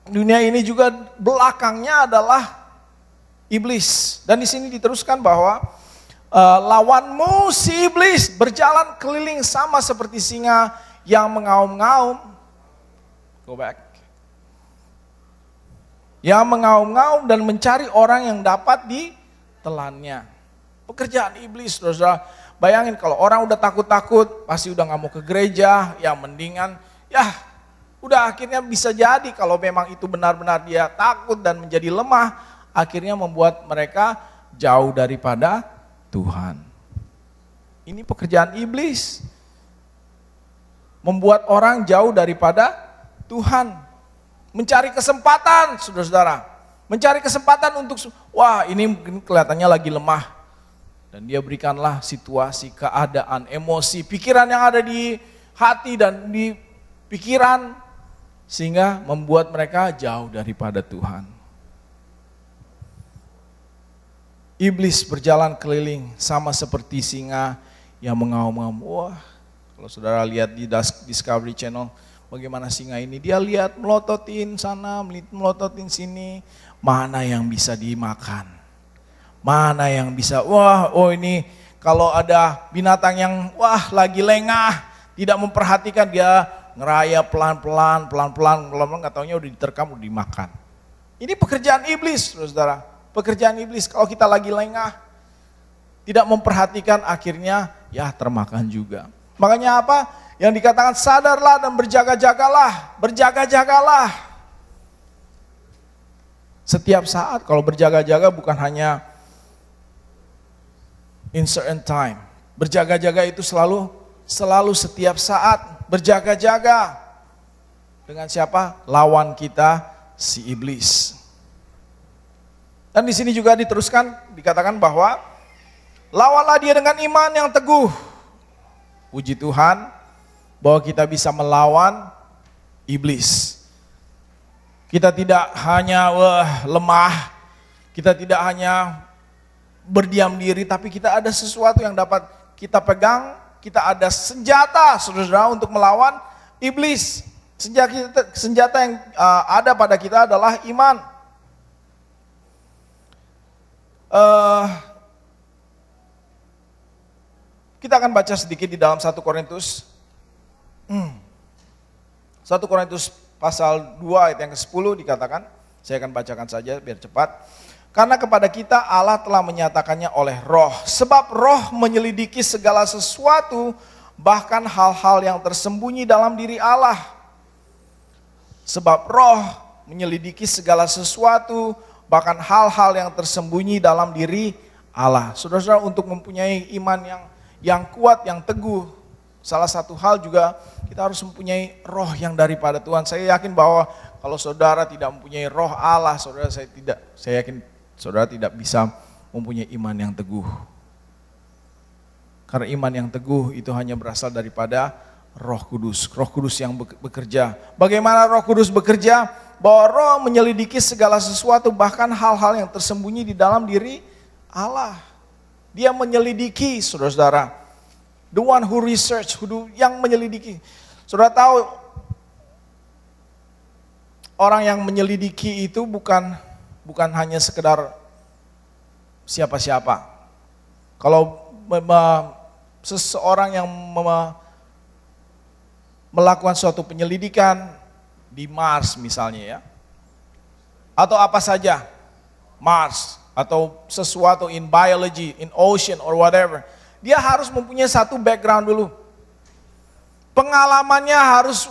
dunia ini juga belakangnya adalah iblis. Dan di sini diteruskan bahwa lawanmu si iblis berjalan keliling sama seperti singa yang mengaum-ngaum. Go back. Yang mengaum-ngaum dan mencari orang yang dapat ditelannya. Pekerjaan iblis, saudara. Bayangin kalau orang udah takut-takut, pasti udah gak mau ke gereja, ya mendingan, udah akhirnya bisa jadi kalau memang itu benar-benar dia takut dan menjadi lemah, akhirnya membuat mereka jauh daripada Tuhan. Ini pekerjaan iblis. Membuat orang jauh daripada Tuhan, mencari kesempatan, saudara-saudara, mencari kesempatan untuk, ini mungkin kelihatannya lagi lemah, dan dia berikanlah situasi, keadaan, emosi, pikiran yang ada di hati dan di pikiran, sehingga membuat mereka jauh daripada Tuhan. Iblis berjalan keliling sama seperti singa yang mengaum-ngaum. Kalau saudara lihat di Discovery Channel, bagaimana singa ini, dia lihat melototin sana, melototin sini, mana yang bisa dimakan, mana yang bisa, ini kalau ada binatang yang lagi lengah, tidak memperhatikan, dia ngeraya pelan-pelan, nggak taunya udah diterkam, udah dimakan. Ini pekerjaan iblis, saudara, pekerjaan iblis. Kalau kita lagi lengah, tidak memperhatikan, akhirnya termakan juga. Makanya apa? Yang dikatakan sadarlah dan berjaga-jagalah, berjaga-jagalah. Setiap saat, kalau berjaga-jaga bukan hanya in certain time. Berjaga-jaga itu selalu setiap saat berjaga-jaga. Dengan siapa? Lawan kita, si iblis. Dan di sini juga diteruskan, dikatakan bahwa lawanlah dia dengan iman yang teguh. Puji Tuhan, bahwa kita bisa melawan iblis. Kita tidak hanya lemah, kita tidak hanya berdiam diri, tapi kita ada sesuatu yang dapat kita pegang, kita ada senjata, saudara, untuk melawan iblis. Senjata yang ada pada kita adalah iman. Kita akan baca sedikit di dalam 1 Korintus 1 Korintus pasal 2 ayat yang ke-10 dikatakan, saya akan bacakan saja biar cepat. Karena kepada kita Allah telah menyatakannya oleh roh. Sebab roh menyelidiki segala sesuatu, bahkan hal-hal yang tersembunyi dalam diri Allah. Sebab roh menyelidiki segala sesuatu, bahkan hal-hal yang tersembunyi dalam diri Allah. Saudara-saudara, untuk mempunyai iman yang kuat, yang teguh, salah satu hal juga kita harus mempunyai roh yang daripada Tuhan. Saya yakin bahwa kalau saudara tidak mempunyai roh Allah, saya yakin saudara tidak bisa mempunyai iman yang teguh. Karena iman yang teguh itu hanya berasal daripada Roh Kudus. Roh Kudus yang bekerja. Bagaimana Roh Kudus bekerja? Bahwa Roh menyelidiki segala sesuatu, bahkan hal-hal yang tersembunyi di dalam diri Allah. Dia menyelidiki, saudara-saudara. The one who research, yang menyelidiki. Saudara tahu, orang yang menyelidiki itu bukan hanya sekedar siapa-siapa. Kalau seseorang yang melakukan suatu penyelidikan di Mars misalnya ya, atau apa saja, Mars, atau sesuatu in biology, in ocean or whatever, dia harus mempunyai satu background dulu. Pengalamannya harus,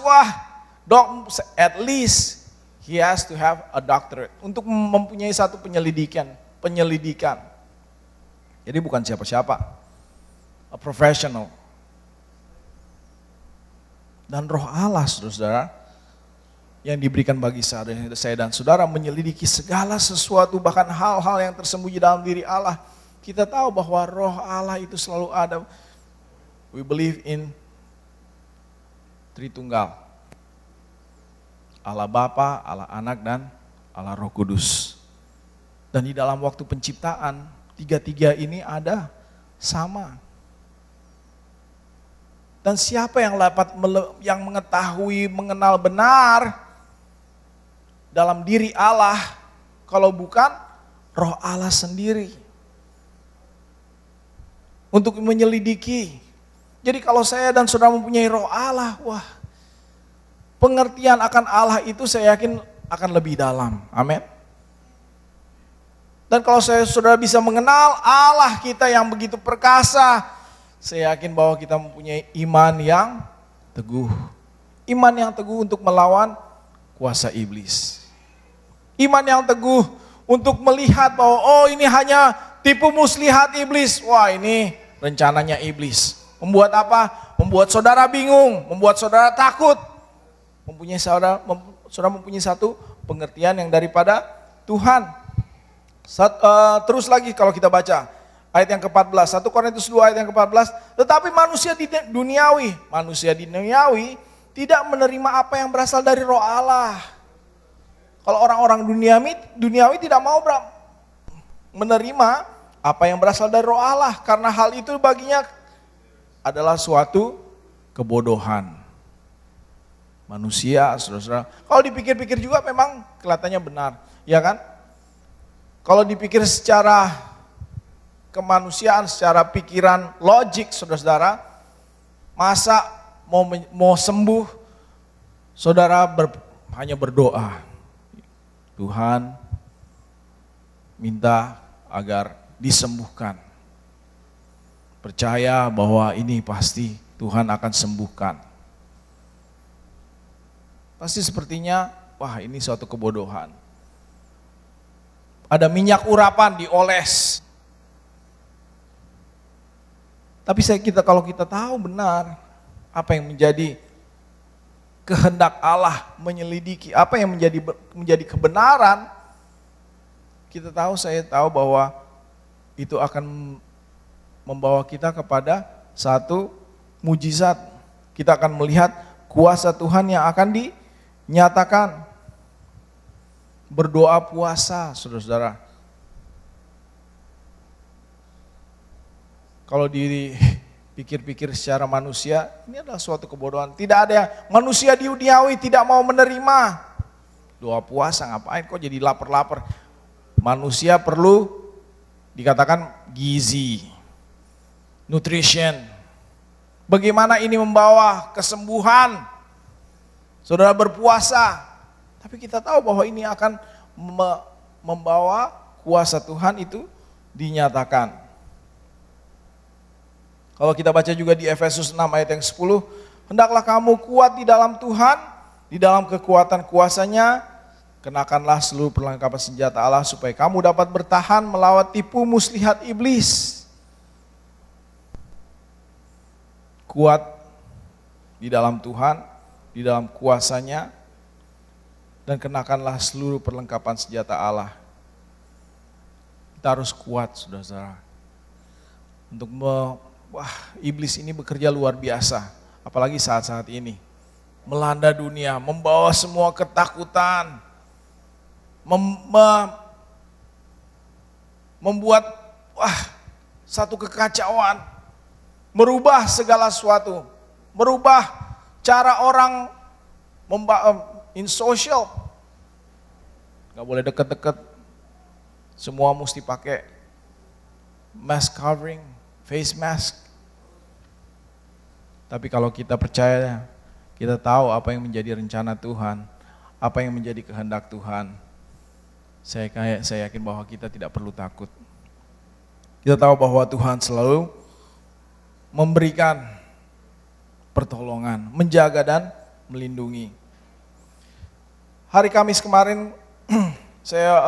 at least he has to have a doctorate untuk mempunyai satu penyelidikan. Jadi bukan siapa-siapa, a professional. Dan roh Allah, saudara, yang diberikan bagi saya dan saudara menyelidiki segala sesuatu, bahkan hal-hal yang tersembunyi dalam diri Allah. Kita tahu bahwa roh Allah itu selalu ada. We believe in Tritunggal. Allah Bapa, Allah Anak, dan Allah Roh Kudus. Dan di dalam waktu penciptaan, tiga-tiga ini ada sama. Dan siapa yang mengetahui, mengenal benar dalam diri Allah, kalau bukan roh Allah sendiri. Untuk menyelidiki. Jadi kalau saya dan saudara mempunyai roh Allah, pengertian akan Allah itu saya yakin akan lebih dalam. Amin. Dan kalau saudara bisa mengenal Allah kita yang begitu perkasa, saya yakin bahwa kita mempunyai iman yang teguh. Iman yang teguh untuk melawan kuasa iblis. Iman yang teguh untuk melihat bahwa ini hanya tipu muslihat iblis. Ini rencananya iblis. Membuat apa? Membuat saudara bingung, membuat saudara takut. Saudara mempunyai satu pengertian yang daripada Tuhan. Terus lagi kalau kita baca ayat yang ke-14, 1 Korintus 2 ayat yang ke-14, tetapi manusia duniawi tidak menerima apa yang berasal dari roh Allah. Kalau orang-orang duniawi tidak mau menerima apa yang berasal dari roh Allah, karena hal itu baginya adalah suatu kebodohan. Manusia, saudara-saudara, kalau dipikir-pikir juga memang kelihatannya benar, ya kan? Kalau dipikir secara kemanusiaan, secara pikiran logik, saudara-saudara, masa mau sembuh, saudara hanya berdoa, Tuhan minta agar disembuhkan. Percaya bahwa ini pasti Tuhan akan sembuhkan. Pasti sepertinya, ini suatu kebodohan. Ada minyak urapan dioles. Tapi kalau kita tahu benar apa yang menjadi kehendak Allah, menyelidiki apa yang menjadi kebenaran, saya tahu bahwa itu akan membawa kita kepada satu mujizat. Kita akan melihat kuasa Tuhan yang akan dinyatakan. Berdoa puasa, saudara-saudara. Kalau dipikir-pikir secara manusia, ini adalah suatu kebodohan. Tidak ada manusia di duniawi tidak mau menerima. Doa puasa ngapain kok jadi lapar-lapar. Manusia perlu dikatakan gizi, nutrition. Bagaimana ini membawa kesembuhan? Saudara berpuasa, tapi kita tahu bahwa ini akan membawa kuasa Tuhan itu dinyatakan. Kalau kita baca juga di Efesus 6 ayat yang 10, hendaklah kamu kuat di dalam Tuhan, di dalam kekuatan kuasanya, kenakanlah seluruh perlengkapan senjata Allah supaya kamu dapat bertahan melawan tipu muslihat iblis. Kuat di dalam Tuhan, di dalam kuasanya, dan kenakanlah seluruh perlengkapan senjata Allah. Kita harus kuat, saudara-saudara. Untuk iblis ini bekerja luar biasa, apalagi saat-saat ini. Melanda dunia, membawa semua ketakutan, membuat satu kekacauan, merubah segala sesuatu, merubah cara orang in social. Gak boleh deket-deket, semua mesti pakai mask covering, face mask. Tapi kalau kita percaya, kita tahu apa yang menjadi rencana Tuhan, apa yang menjadi kehendak Tuhan, saya yakin bahwa kita tidak perlu takut. Kita tahu bahwa Tuhan selalu memberikan pertolongan, menjaga dan melindungi. Hari Kamis kemarin saya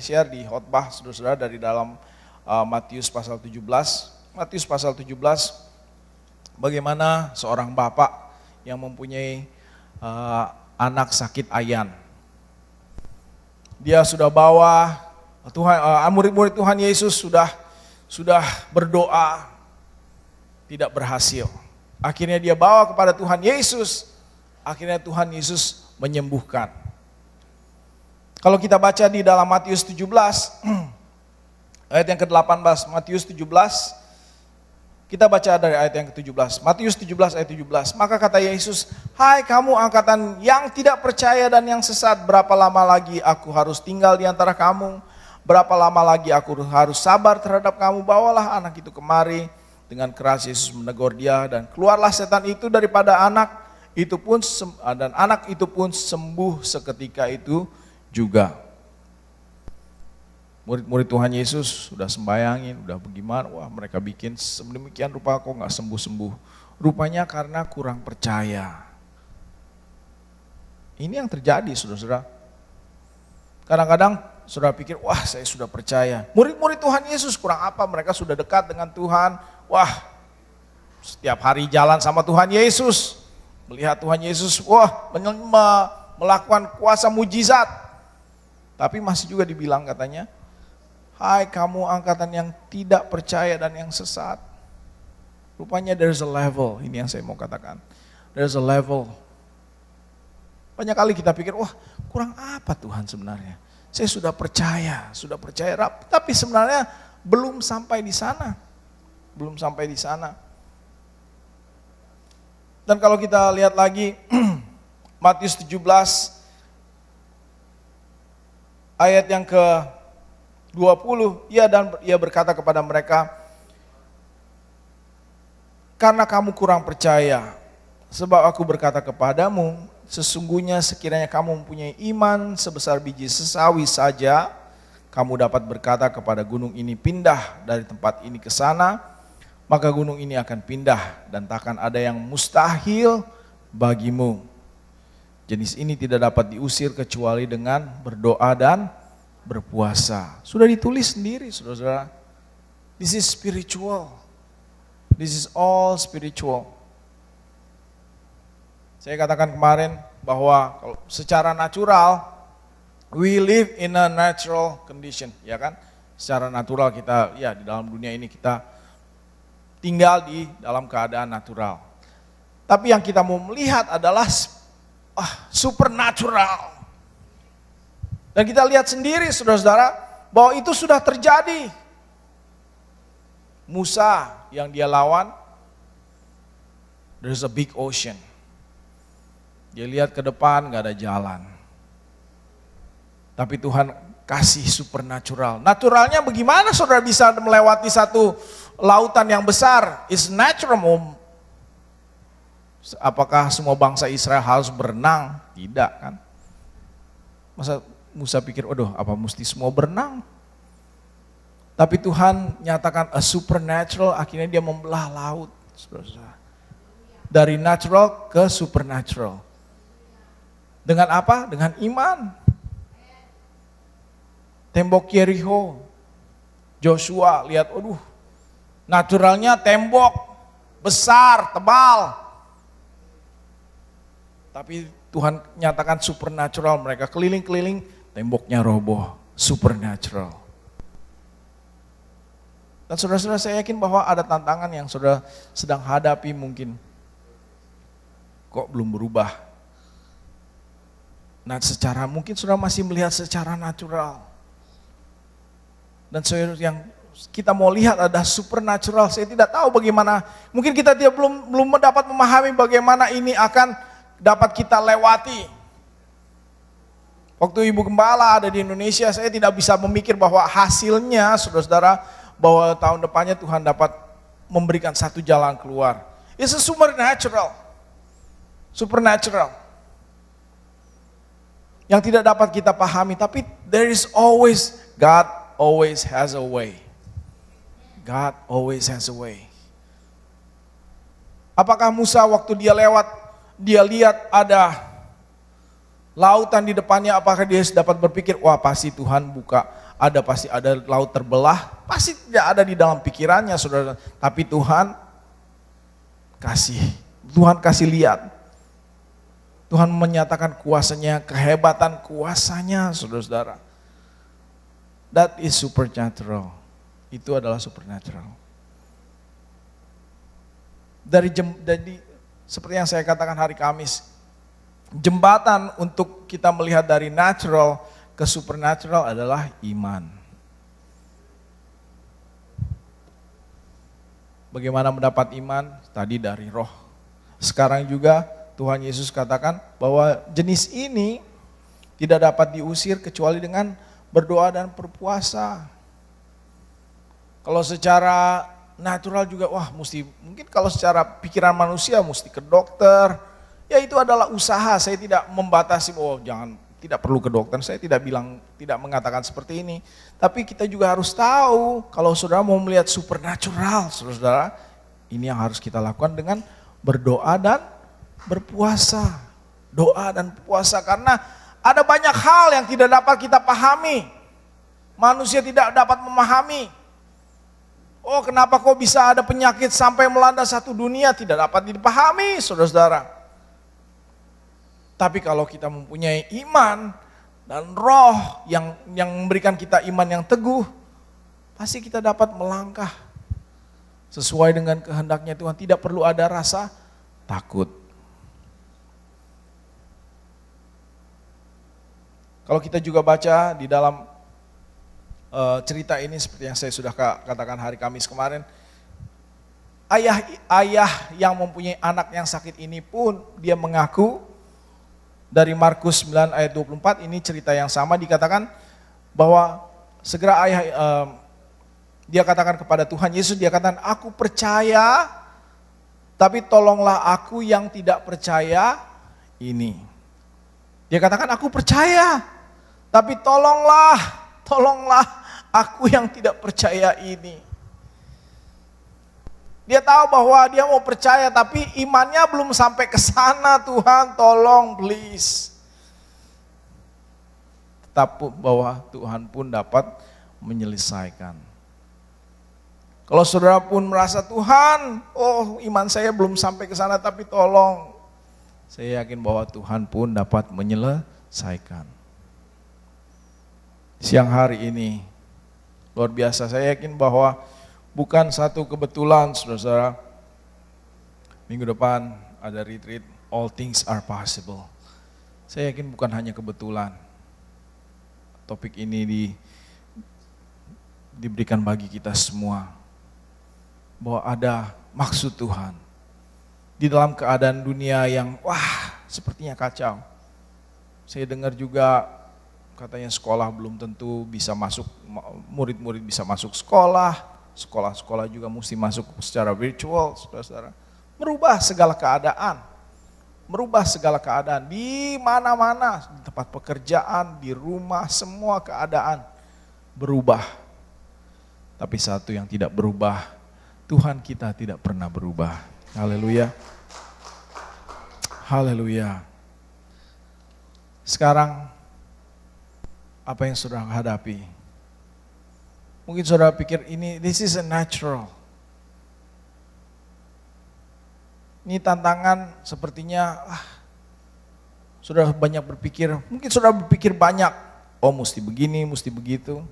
share di khotbah saudara-saudara dari dalam Matius pasal 17. Matius pasal 17, bagaimana seorang bapak yang mempunyai anak sakit ayan. Dia sudah bawa murid-murid Tuhan Yesus sudah berdoa, tidak berhasil. Akhirnya dia bawa kepada Tuhan Yesus. Akhirnya Tuhan Yesus menyembuhkan. Kalau kita baca di dalam Matius 17, ayat yang ke-18, Matius 17, kita baca dari ayat yang ke-17. Matius 17 ayat 17. Maka kata Yesus, hai kamu angkatan yang tidak percaya dan yang sesat, berapa lama lagi aku harus tinggal di antara kamu? Berapa lama lagi aku harus sabar terhadap kamu? Bawalah anak itu kemari. Dengan keras Yesus menegur dia, dan keluarlah setan itu daripada anak itu pun, dan anak itu pun sembuh seketika itu juga. Murid-murid Tuhan Yesus sudah sembayangin, udah bagaimana, mereka bikin sedemikian rupa kok nggak sembuh-sembuh. Rupanya karena kurang percaya. Ini yang terjadi, saudara-saudara. Kadang-kadang saudara pikir, saya sudah percaya. Murid-murid Tuhan Yesus kurang apa? Mereka sudah dekat dengan Tuhan. Setiap hari jalan sama Tuhan Yesus, melihat Tuhan Yesus, melakukan kuasa mujizat. Tapi masih juga dibilang katanya, hai kamu angkatan yang tidak percaya dan yang sesat. Rupanya there's a level, ini yang saya mau katakan. There's a level. Banyak kali kita pikir, kurang apa Tuhan sebenarnya? Saya sudah percaya, tapi sebenarnya belum sampai di sana. Belum sampai di sana. Dan kalau kita lihat lagi Matius 17 ayat yang ke-20, ia berkata kepada mereka, karena kamu kurang percaya, sebab aku berkata kepadamu, sesungguhnya sekiranya kamu mempunyai iman sebesar biji sesawi saja, kamu dapat berkata kepada gunung ini pindah dari tempat ini ke sana, maka gunung ini akan pindah dan takkan ada yang mustahil bagimu. Jenis ini tidak dapat diusir kecuali dengan berdoa dan berpuasa. Sudah ditulis sendiri, saudara-saudara. This is spiritual. This is all spiritual. Saya katakan kemarin bahwa kalau secara natural, we live in a natural condition, ya kan? Secara natural kita, di dalam dunia ini kita tinggal di dalam keadaan natural. Tapi yang kita mau melihat adalah supernatural. Dan kita lihat sendiri saudara-saudara bahwa itu sudah terjadi. Musa yang dia lawan, there's a big ocean. Dia lihat ke depan gak ada jalan. Tapi Tuhan kasih supernatural. Naturalnya bagaimana saudara bisa melewati satu lautan yang besar? It's natural. Apakah semua bangsa Israel harus berenang? Tidak kan. Masa Musa pikir, waduh apa mesti semua berenang? Tapi Tuhan nyatakan a supernatural, akhirnya dia membelah laut. Saudara-saudara. Dari natural ke supernatural. Dengan apa? Dengan iman. Tembok Yeriko, Joshua lihat, waduh, naturalnya tembok besar, tebal. Tapi Tuhan nyatakan supernatural, mereka keliling-keliling, temboknya roboh, supernatural. Dan saudara-saudara, saya yakin bahwa ada tantangan yang saudara sedang hadapi mungkin. Kok belum berubah? Nah, mungkin saudara masih melihat secara natural. Dan saudara, yang kita mau lihat ada supernatural, saya tidak tahu bagaimana. Mungkin kita belum dapat memahami bagaimana ini akan dapat kita lewati. Waktu Ibu Gembala ada di Indonesia, saya tidak bisa memikir bahwa hasilnya, saudara-saudara, bahwa tahun depannya Tuhan dapat memberikan satu jalan keluar. It's a supernatural. Supernatural. Yang tidak dapat kita pahami, tapi God always has a way. God always has a way. Apakah Musa waktu dia lewat, dia lihat ada lautan di depannya, apakah dia dapat berpikir, wah pasti Tuhan buka, pasti ada laut terbelah, pasti tidak ada di dalam pikirannya, saudara. Tapi Tuhan kasih lihat. Tuhan menyatakan kuasanya, kehebatan kuasanya, saudara-saudara. That is supernatural. Itu adalah supernatural. Dari seperti yang saya katakan hari Kamis, jembatan untuk kita melihat dari natural ke supernatural adalah iman. Bagaimana mendapat iman? Tadi dari roh. Sekarang juga Tuhan Yesus katakan bahwa jenis ini tidak dapat diusir kecuali dengan berdoa dan berpuasa. Kalau secara natural juga, mungkin kalau secara pikiran manusia mesti ke dokter. Ya itu adalah usaha, saya tidak membatasi, tidak perlu ke dokter, saya tidak mengatakan seperti ini. Tapi kita juga harus tahu, kalau saudara mau melihat supernatural, saudara, ini yang harus kita lakukan dengan berdoa dan berpuasa. Doa dan puasa, karena ada banyak hal yang tidak dapat kita pahami. Manusia tidak dapat memahami. Oh, kenapa kok bisa ada penyakit sampai melanda satu dunia, tidak dapat dipahami, saudara-saudara. Tapi kalau kita mempunyai iman dan roh yang memberikan kita iman yang teguh, pasti kita dapat melangkah sesuai dengan kehendaknya Tuhan. Tidak perlu ada rasa takut. Kalau kita juga baca di dalam cerita ini, seperti yang saya sudah katakan hari Kamis kemarin, ayah yang mempunyai anak yang sakit ini pun dia mengaku. Dari Markus 9 ayat 24, ini cerita yang sama, dikatakan bahwa segera dia katakan kepada Tuhan Yesus, dia katakan, aku percaya, tapi tolonglah aku yang tidak percaya ini. Dia katakan, aku percaya, tapi tolonglah aku yang tidak percaya ini. Dia tahu bahwa dia mau percaya, tapi imannya belum sampai ke sana. Tuhan tolong please. Tetap bahwa Tuhan pun dapat menyelesaikan. Kalau saudara pun merasa, Tuhan, iman saya belum sampai ke sana, tapi tolong. Saya yakin bahwa Tuhan pun dapat menyelesaikan. Siang hari ini, luar biasa, saya yakin bahwa bukan satu kebetulan, saudara-saudara. Minggu depan ada retreat, all things are possible. Saya yakin bukan hanya kebetulan. Topik ini diberikan bagi kita semua. Bahwa ada maksud Tuhan. Di dalam keadaan dunia yang, sepertinya kacau. Saya dengar juga katanya sekolah belum tentu bisa masuk, murid-murid bisa masuk sekolah. Sekolah-sekolah juga mesti masuk secara virtual, saudara-saudara. Merubah segala keadaan. merubah segala keadaan di mana-mana, di tempat pekerjaan, di rumah, semua keadaan berubah. Tapi satu yang tidak berubah, Tuhan kita tidak pernah berubah. Haleluya. Haleluya. Sekarang apa yang saudara hadapi? Mungkin saudara pikir this is a natural. Ini tantangan sepertinya saudara banyak berpikir, mungkin saudara berpikir banyak, mesti begini, mesti begitu.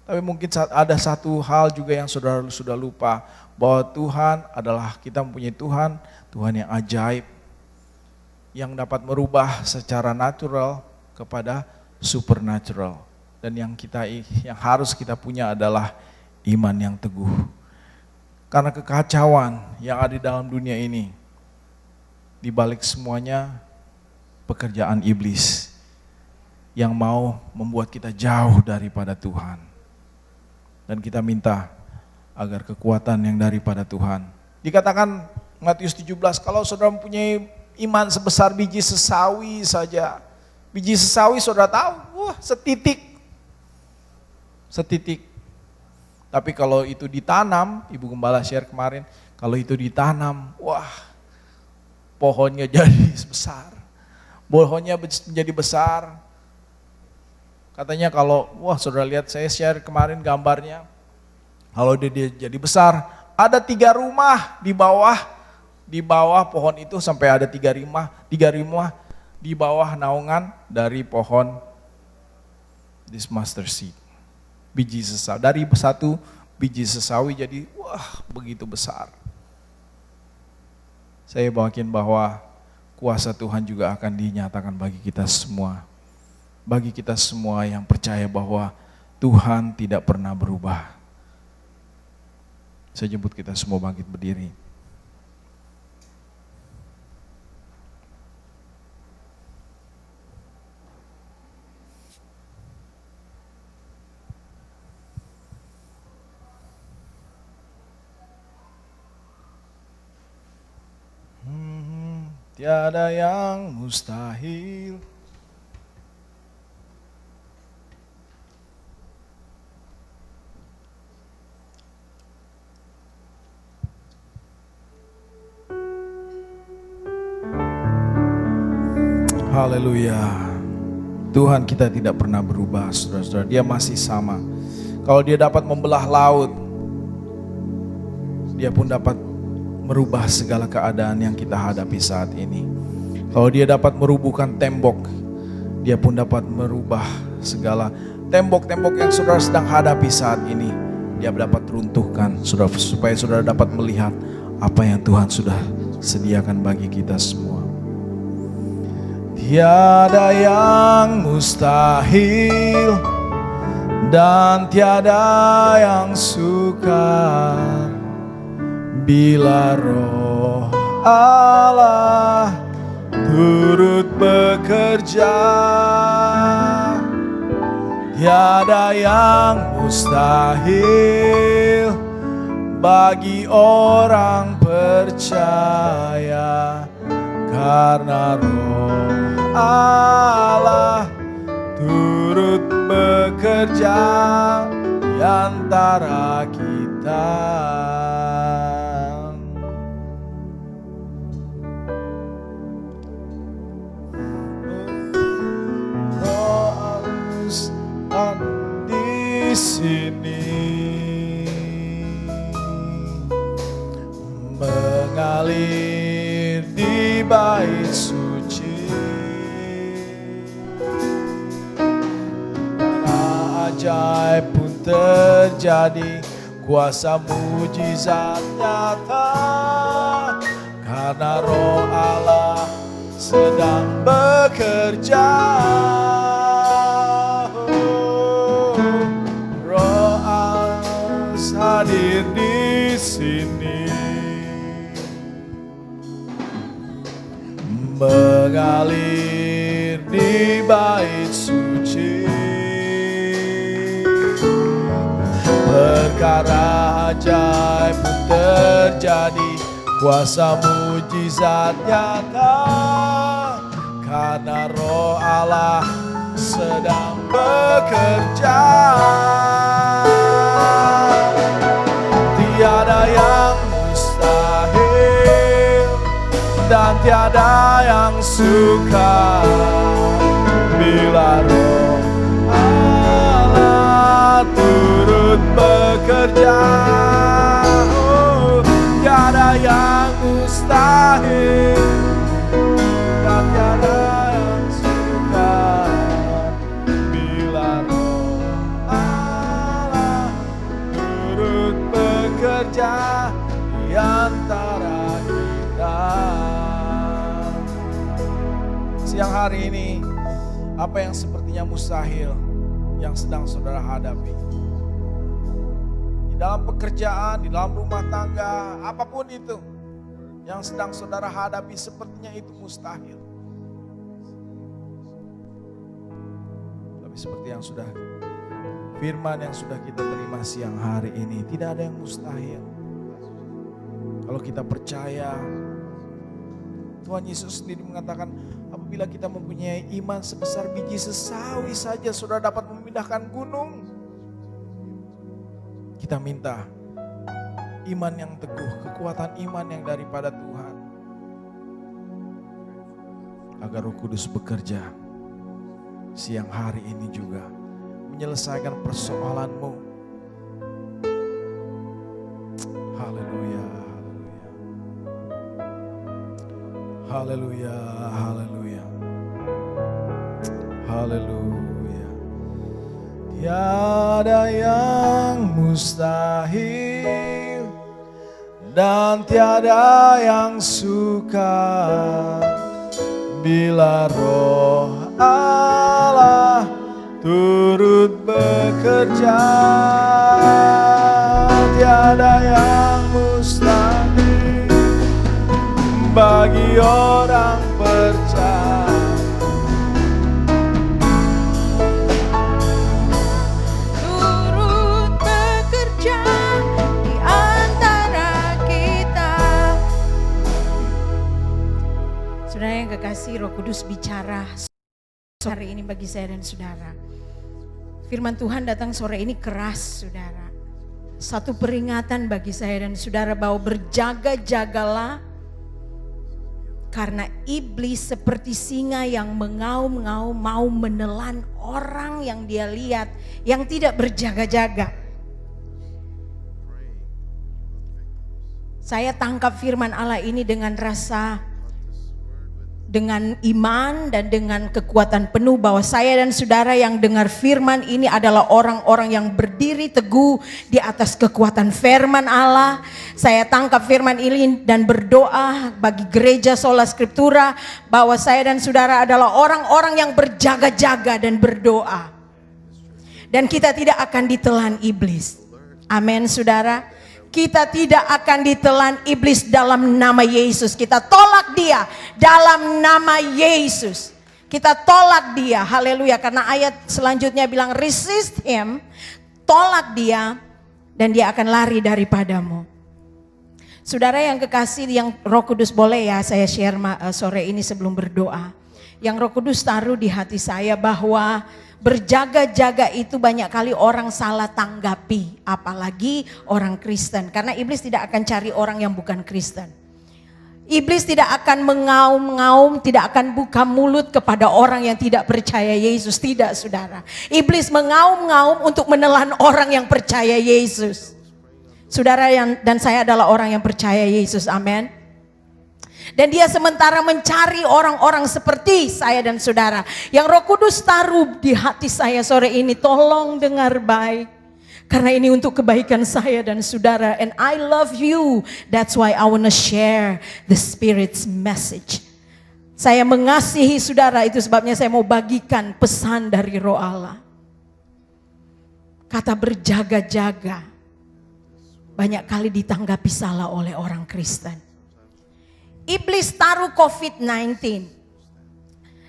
Tapi mungkin ada satu hal juga yang saudara sudah lupa, bahwa Tuhan adalah, kita mempunyai Tuhan yang ajaib, yang dapat merubah secara natural kepada supernatural. Dan yang harus kita punya adalah iman yang teguh. Karena kekacauan yang ada di dalam dunia ini, di balik semuanya pekerjaan iblis yang mau membuat kita jauh daripada Tuhan. Dan kita minta agar kekuatan yang daripada Tuhan. Dikatakan Matius 17, kalau saudara mempunyai iman sebesar biji sesawi saja. Biji sesawi saudara tahu, setitik. Tapi kalau itu ditanam, Ibu Gembala share kemarin, kalau itu ditanam, pohonnya jadi besar. Pohonnya menjadi besar. Katanya kalau, saudara lihat saya share kemarin gambarnya, kalau dia jadi besar, ada 3 rumah di bawah pohon itu, sampai ada 3 rumah di bawah naungan dari pohon this mustard seed. Biji sesawi, dari satu biji sesawi jadi begitu besar. Saya yakin bahwa kuasa Tuhan juga akan dinyatakan bagi kita semua. Bagi kita semua yang percaya bahwa Tuhan tidak pernah berubah. Saya jemput kita semua bangkit berdiri. Tiada yang mustahil. Haleluya. Tuhan kita tidak pernah berubah, saudara-saudara. Dia masih sama. Kalau dia dapat membelah laut, dia pun dapat merubah segala keadaan yang kita hadapi saat ini. Kalau dia dapat merubuhkan tembok, dia pun dapat merubah segala tembok-tembok yang saudara sedang hadapi saat ini. Dia dapat runtuhkan, saudara, supaya saudara dapat melihat apa yang Tuhan sudah sediakan bagi kita semua. Tiada yang mustahil dan tiada yang sukar bila Roh Allah turut bekerja. Tiada yang mustahil bagi orang percaya, karena Roh Allah turut bekerja di antara kita. Roh Allah di sini mengalir di bait suci. Ajaib pun terjadi, kuasa mujizat nyata, karena Roh Allah sedang bekerja. Roh Allah hadir di sini, mengalir di bait suci. Perkara ajaib pun terjadi, kuasa mujizat nyata, karena Roh Allah sedang bekerja. Tiada yang mustahil dan tiada yang sukar bila Roh Allah turut bekerja. Oh, tiada yang mustahil dan tiada yang sukar bila Roh Allah turut bekerja di antara kita. Siang hari ini, apa yang sepertinya mustahil yang sedang saudara hadapi? Di dalam pekerjaan, di dalam rumah tangga, apapun itu yang sedang saudara hadapi sepertinya itu mustahil. Tapi seperti yang sudah firman yang sudah kita terima siang hari ini, tidak ada yang mustahil. Kalau kita percaya, Tuhan Yesus sendiri mengatakan, apabila kita mempunyai iman sebesar biji sesawi saja, saudara dapat memindahkan gunung. Kita minta iman yang teguh, kekuatan iman yang daripada Tuhan, agar Roh Kudus bekerja siang hari ini juga, menyelesaikan persoalanmu. Haleluya, haleluya, haleluya, haleluya. Tiada yang mustahil dan tiada yang sukar bila Roh Allah turut bekerja. Tiada yang mustahil bagi orang percaya. Turut bekerja di antara kita. Saudara yang kekasih, Roh Kudus bicara sore ini bagi saya dan saudara. Firman Tuhan datang sore ini keras, saudara. Satu peringatan bagi saya dan saudara bahwa berjaga-jagalah, karena iblis seperti singa yang mengaum-ngaum mau menelan orang yang dia lihat yang tidak berjaga-jaga. Saya tangkap firman Allah ini dengan rasa, dengan iman dan dengan kekuatan penuh bahwa saya dan saudara yang dengar firman ini adalah orang-orang yang berdiri teguh di atas kekuatan firman Allah. Saya tangkap firman ini dan berdoa bagi gereja Sola Scriptura bahwa saya dan saudara adalah orang-orang yang berjaga-jaga dan berdoa. Dan kita tidak akan ditelan iblis. Amin, saudara. Kita tidak akan ditelan iblis dalam nama Yesus. Kita tolak dia dalam nama Yesus. Kita tolak dia, haleluya. Karena ayat selanjutnya bilang resist him, tolak dia dan dia akan lari daripadamu. Saudara yang kekasih, yang Roh Kudus, boleh ya saya share sore ini sebelum berdoa. Yang Roh Kudus taruh di hati saya bahwa berjaga-jaga itu banyak kali orang salah tanggapi, apalagi orang Kristen. Karena iblis tidak akan cari orang yang bukan Kristen. Iblis tidak akan mengaum-ngaum, tidak akan buka mulut kepada orang yang tidak percaya Yesus. Tidak, saudara. Iblis mengaum-ngaum untuk menelan orang yang percaya Yesus. Saudara dan saya adalah orang yang percaya Yesus, amin. Dan dia sementara mencari orang-orang seperti saya dan saudara. Yang Roh Kudus taruh di hati saya sore ini, tolong dengar baik. Karena ini untuk kebaikan saya dan saudara. And I love you. That's why I want to share the Spirit's message. Saya mengasihi saudara, itu sebabnya saya mau bagikan pesan dari Roh Allah. Kata berjaga-jaga banyak kali ditanggapi salah oleh orang Kristen. Iblis taruh COVID-19.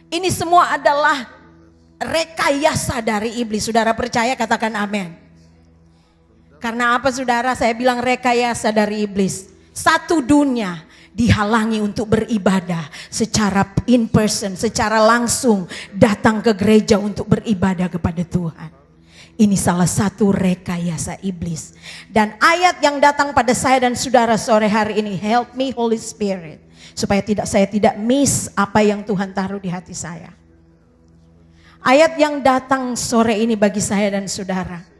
Ini semua adalah rekayasa dari iblis. Saudara percaya, katakan amin. Karena apa saudara? Saya bilang rekayasa dari iblis. satu dunia dihalangi untuk beribadah secara in person, secara langsung datang ke gereja untuk beribadah kepada Tuhan. Ini salah satu rekayasa iblis. Dan ayat yang datang pada saya dan saudara sore hari ini, help me Holy Spirit, supaya saya tidak miss apa yang Tuhan taruh di hati saya. Ayat yang datang sore ini bagi saya dan saudara.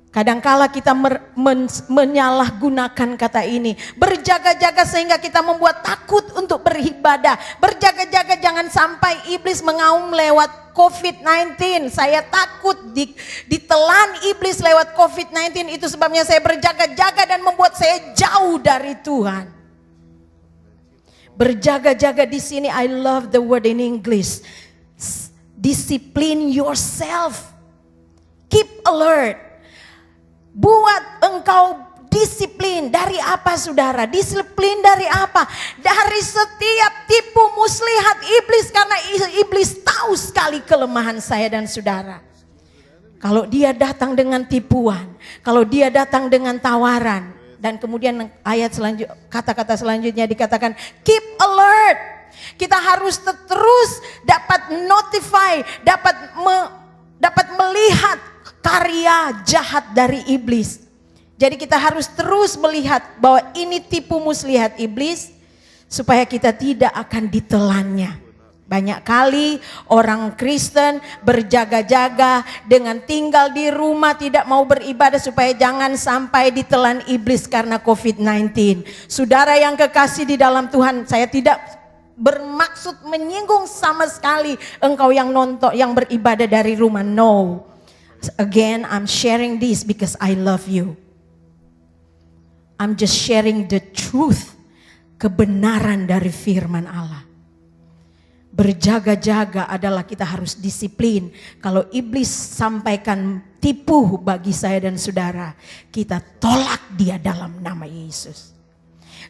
Kadangkala kita menyalahgunakan kata ini. Berjaga-jaga sehingga kita membuat takut untuk beribadah. Berjaga-jaga jangan sampai iblis mengaum lewat COVID-19. Saya takut ditelan iblis lewat COVID-19. Itu sebabnya saya berjaga-jaga dan membuat saya jauh dari Tuhan. Berjaga-jaga di sini, I love the word in English. Discipline yourself. Keep alert. Buat engkau disiplin. Dari apa saudara? Disiplin dari apa? Dari setiap tipu muslihat iblis. Karena iblis tahu sekali kelemahan saya dan saudara. Kalau dia datang dengan tipuan, kalau dia datang dengan tawaran, dan kemudian ayat selanjutnya, kata-kata selanjutnya dikatakan keep alert. Kita harus terus dapat notify, dapat melihat karya jahat dari iblis. Jadi kita harus terus melihat bahwa ini tipu muslihat iblis supaya kita tidak akan ditelannya. Banyak kali orang Kristen berjaga-jaga dengan tinggal di rumah tidak mau beribadah supaya jangan sampai ditelan iblis karena COVID-19. Saudara yang kekasih di dalam Tuhan, saya tidak bermaksud menyinggung sama sekali engkau yang nonton, yang beribadah dari rumah. No. Again, I'm sharing this because I love you. I'm just sharing the truth, kebenaran dari firman Allah. Berjaga-jaga adalah kita harus disiplin. Kalau iblis sampaikan tipu bagi saya dan saudara, kita tolak dia dalam nama Yesus.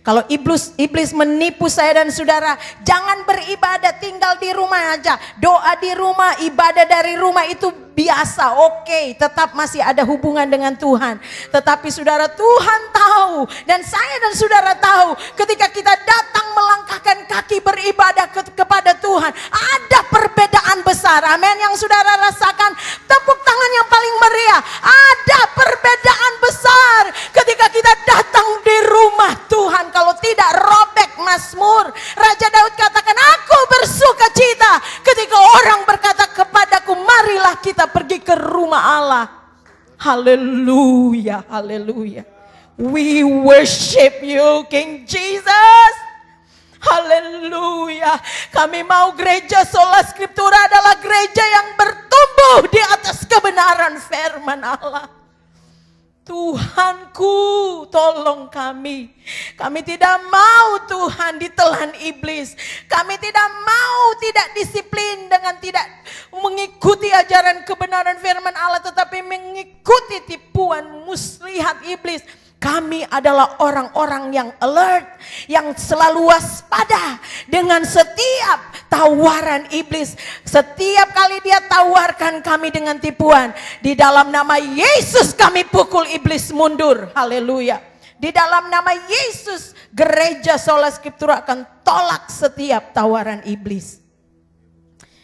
Kalau iblis menipu saya dan saudara, jangan beribadah, tinggal di rumah aja. Doa di rumah, ibadah dari rumah itu biasa, oke, tetap masih ada hubungan dengan Tuhan. Tetapi saudara, Tuhan tahu dan saya dan saudara tahu ketika kita datang melangkahkan kaki beribadah kepada Tuhan, ada perbedaan besar. Amin. Yang saudara rasakan, tepuk tangan yang paling meriah. Ada perbedaan besar ketika kita datang di rumah Tuhan. Kalau tidak robek Mazmur, Raja Daud katakan, aku bersuka cita ketika orang berkata kepadaku, marilah kita pergi ke rumah Allah. Haleluya, haleluya. We worship you, King Jesus. Haleluya. Kami mau gereja Sola Scriptura adalah gereja yang bertumbuh di atas kebenaran firman Allah. Tuhanku, tolong kami. Kami tidak mau Tuhan ditelan iblis. Kami tidak mau tidak disiplin dengan tidak mengikuti ajaran kebenaran firman Allah, tetapi mengikuti tipuan muslihat iblis. Kami adalah orang-orang yang alert, yang selalu waspada dengan setiap tawaran iblis. Setiap kali dia tawarkan kami dengan tipuan, di dalam nama Yesus kami pukul iblis mundur. Haleluya. Di dalam nama Yesus, gereja Sola Scriptura akan tolak setiap tawaran iblis.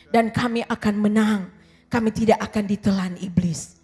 Dan kami akan menang. Kami tidak akan ditelan iblis.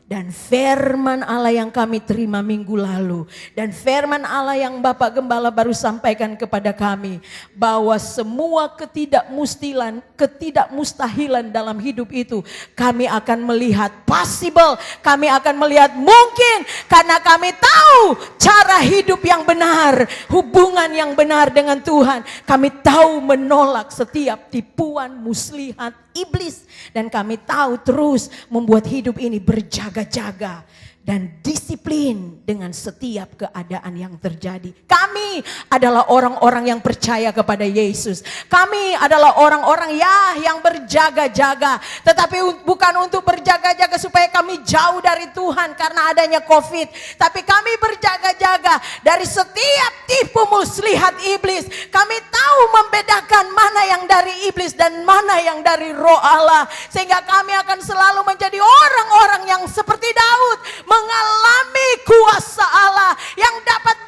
Dan firman Allah yang kami terima minggu lalu, dan firman Allah yang Bapak Gembala baru sampaikan kepada kami, bahwa semua ketidakmustahilan dalam hidup itu kami akan melihat possible, kami akan melihat mungkin, karena kami tahu cara hidup yang benar, hubungan yang benar dengan Tuhan. Kami tahu menolak setiap tipuan muslihat iblis, dan kami tahu terus membuat hidup ini berjaga-jaga dan disiplin dengan setiap keadaan yang terjadi. Kami adalah orang-orang yang percaya kepada Yesus. Kami adalah orang-orang yang berjaga-jaga, tetapi bukan untuk berjaga-jaga supaya kami jauh dari Tuhan karena adanya COVID, tapi kami berjaga-jaga dari setiap tipu muslihat iblis. Kami tahu membedakan mana yang dari iblis dan mana yang dari Roh Allah, sehingga kami akan selalu menjadi orang-orang yang seperti Daud, mengalami kuasa Allah yang dapat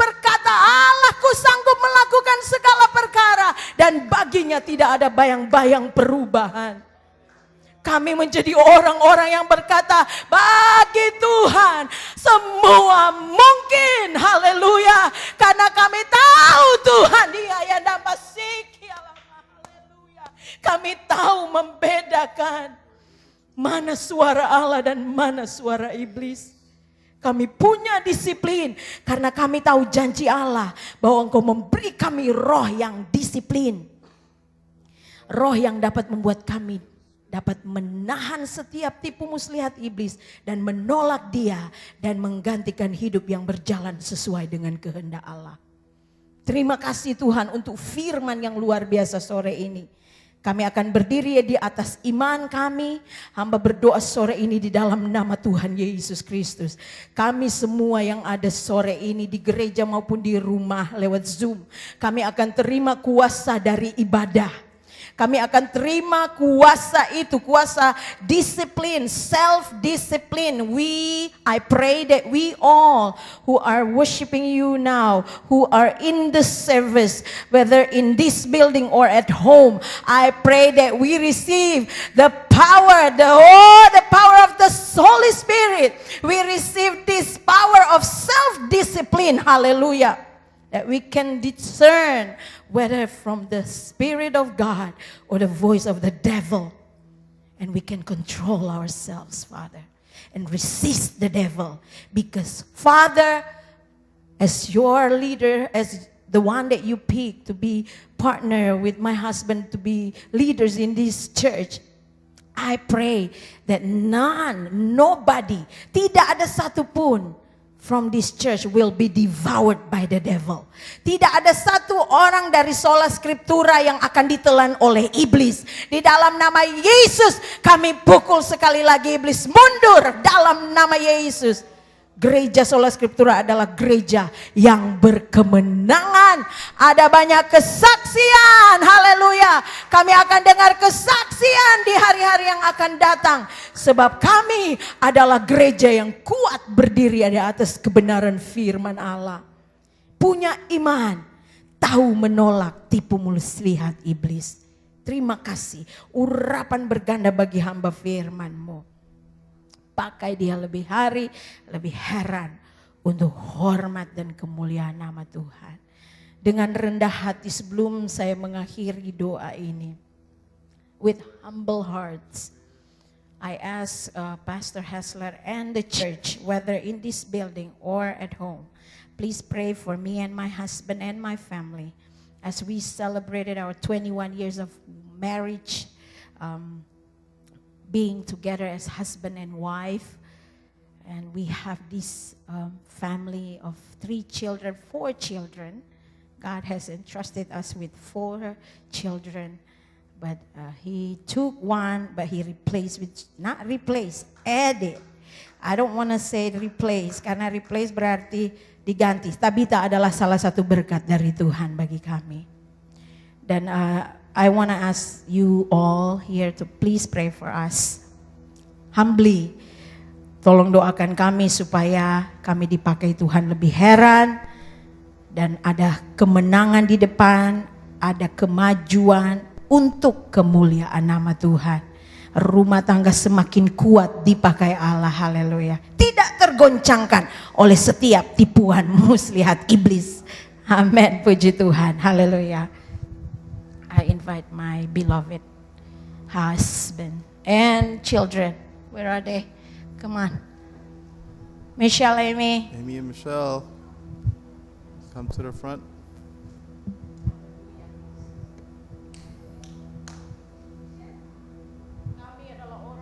hatinya tidak ada bayang-bayang perubahan. Kami menjadi orang-orang yang berkata, bagi Tuhan semua mungkin. Haleluya. Karena kami tahu Tuhan Dia yang dapat siki. Haleluya. Kami tahu membedakan mana suara Allah dan mana suara iblis. Kami punya disiplin karena kami tahu janji Allah bahwa Engkau memberi kami roh yang disiplin. Roh yang dapat membuat kami dapat menahan setiap tipu muslihat iblis dan menolak dia dan menggantikan hidup yang berjalan sesuai dengan kehendak Allah. Terima kasih Tuhan untuk firman yang luar biasa sore ini. Kami akan berdiri di atas iman kami. Hamba berdoa sore ini di dalam nama Tuhan Yesus Kristus. Kami semua yang ada sore ini di gereja maupun di rumah lewat Zoom. Kami akan terima kuasa dari ibadah. Kami akan terima kuasa itu, kuasa disiplin, self-discipline. I pray that we all who are worshiping you now, who are in the service, whether in this building or at home, I pray that we receive the power, the power of the Holy Spirit. We receive this power of self-discipline, hallelujah. That we can discern whether from the Spirit of God or the voice of the devil. And we can control ourselves, Father, and resist the devil. Because, Father, as your leader, as the one that you pick to be partner with my husband to be leaders in this church, I pray that nobody, tidak ada satupun from this church will be devoured by the devil. Tidak ada satu orang dari sola scriptura yang akan ditelan oleh iblis. Di dalam nama Yesus kami pukul sekali lagi iblis mundur dalam nama Yesus. Gereja sola scriptura adalah gereja yang berkemenangan. Ada banyak kesaksian. Haleluya. Kami akan dengar kesaksian di hari-hari yang akan datang. Sebab kami adalah gereja yang kuat berdiri di atas kebenaran firman Allah. Punya iman. Tahu menolak tipu muslihat iblis. Terima kasih. Urapan berganda bagi hamba firman-Mu. Pakai dia lebih hari, lebih heran untuk hormat dan kemuliaan nama Tuhan. Dengan rendah hati sebelum saya mengakhiri doa ini. With humble hearts, I ask Pastor Hessler and the church, whether in this building or at home, please pray for me and my husband and my family as we celebrated our 21 years of marriage, being together as husband and wife. And we have this family of 4 children. God has entrusted us with 4 children. But he took one, but he added. I don't want to say replace, karena replace berarti diganti. Tabita adalah salah satu berkat dari Tuhan bagi kami. Dan I want to ask you all here to please pray for us. Humbly, tolong doakan kami supaya kami dipakai Tuhan lebih heran. Dan ada kemenangan di depan, ada kemajuan untuk kemuliaan nama Tuhan. Rumah tangga semakin kuat dipakai Allah, haleluya. Tidak tergoncangkan oleh setiap tipuan muslihat iblis. Amin, puji Tuhan, haleluya. I invite my beloved husband and children. Where are they? Come on. Michelle, Amy. Amy and Michelle, come to the front.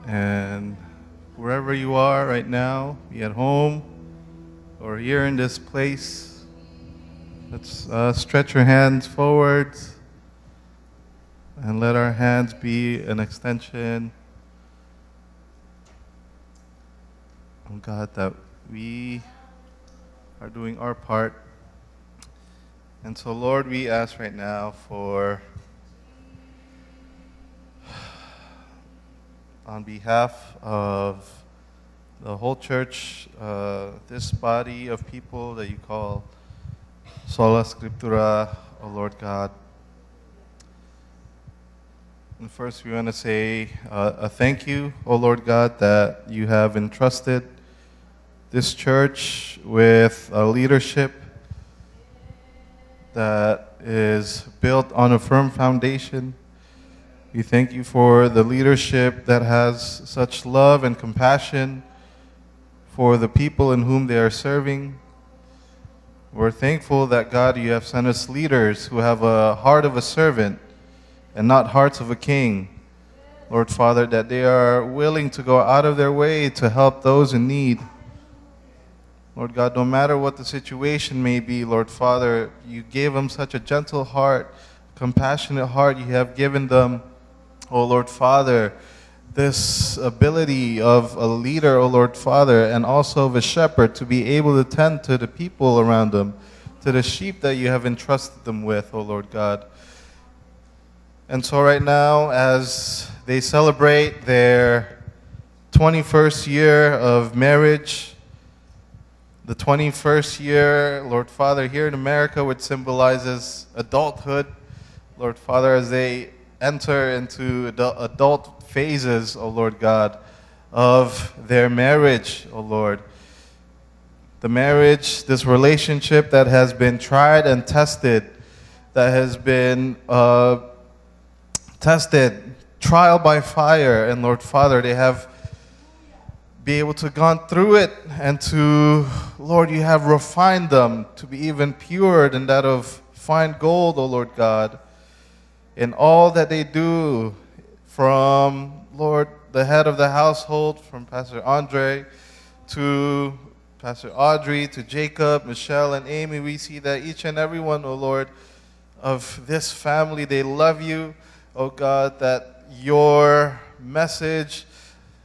And wherever you are right now, be at home or here in this place, let's stretch your hands forward. And let our hands be an extension of God, that we are doing our part. And so, Lord, we ask right now for, on behalf of the whole church, this body of people that you call Sola Scriptura, O Lord God, And first, we want to say a thank you, O Lord God, that you have entrusted this church with a leadership that is built on a firm foundation. We thank you for the leadership that has such love and compassion for the people in whom they are serving. We're thankful that, God, you have sent us leaders who have a heart of a servant and not hearts of a king. Lord Father, that they are willing to go out of their way to help those in need. Lord God, no matter what the situation may be, Lord Father, you gave them such a gentle heart, compassionate heart. You have given them, oh Lord Father, this ability of a leader, oh Lord Father, and also of a shepherd to be able to tend to the people around them, to the sheep that you have entrusted them with, oh Lord God. And so right now, as they celebrate their 21st year of marriage, the 21st year, Lord Father, here in America, which symbolizes adulthood, Lord Father, as they enter into the adult phases, oh Lord God, of their marriage, oh Lord. The marriage, this relationship that has been tried and tested, that has been tested, trial by fire, and Lord Father, they have be able to gone through it, and to, Lord, you have refined them to be even purer than that of fine gold, O Lord God, in all that they do, from, Lord, the head of the household, from Pastor Andre to Pastor Audrey to Jacob, Michelle, and Amy. We see that each and every one, O Lord, of this family, they love you, O God, that your message,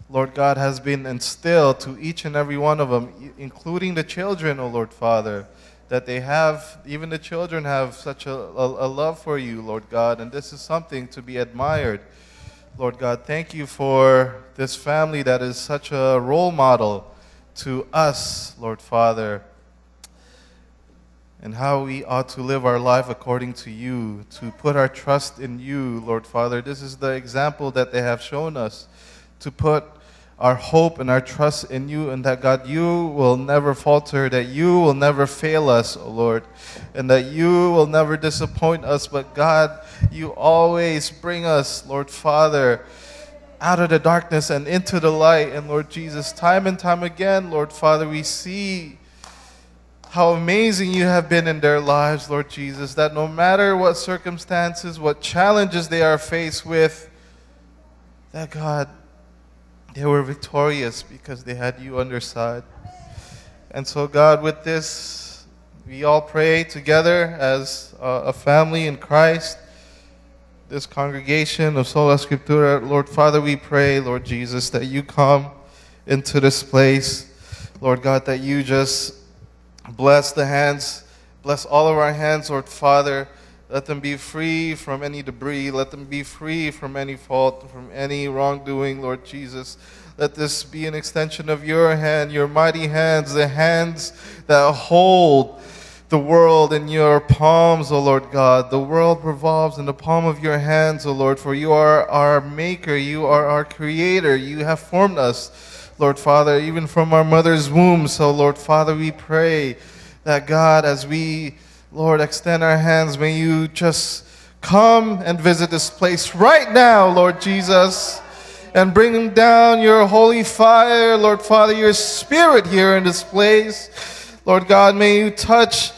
Lord God, has been instilled to each and every one of them, including the children, O Lord Father, that they have, even the children have such a love for you, Lord God, and this is something to be admired. Lord God, thank you for this family that is such a role model to us, Lord Father, and how we ought to live our life according to you, to put our trust in you, Lord Father. This is the example that they have shown us, to put our hope and our trust in you, and that, God, you will never falter, that you will never fail us, O Lord, and that you will never disappoint us, but God, you always bring us, Lord Father, out of the darkness and into the light. And Lord Jesus, time and time again, Lord Father, we see how amazing you have been in their lives, Lord Jesus, that no matter what circumstances, what challenges they are faced with, that, God, they were victorious because they had you on their side. And so, God, with this, we all pray together as a family in Christ, this congregation of Sola Scriptura. Lord Father, we pray, Lord Jesus, that you come into this place. Lord God, that you just bless the hands, bless all of our hands, Lord Father. Let them be free from any debris. Let them be free from any fault, from any wrongdoing, Lord Jesus. Let this be an extension of your hand, your mighty hands, the hands that hold the world in your palms, O Lord God. The world revolves in the palm of your hands, O Lord, for you are our maker, you are our creator. You have formed us, Lord Father, even from our mother's womb. So, Lord Father, we pray that, God, as we, Lord, extend our hands, may you just come and visit this place right now, Lord Jesus, and bring down your holy fire, Lord Father, your spirit here in this place. Lord God, may you touch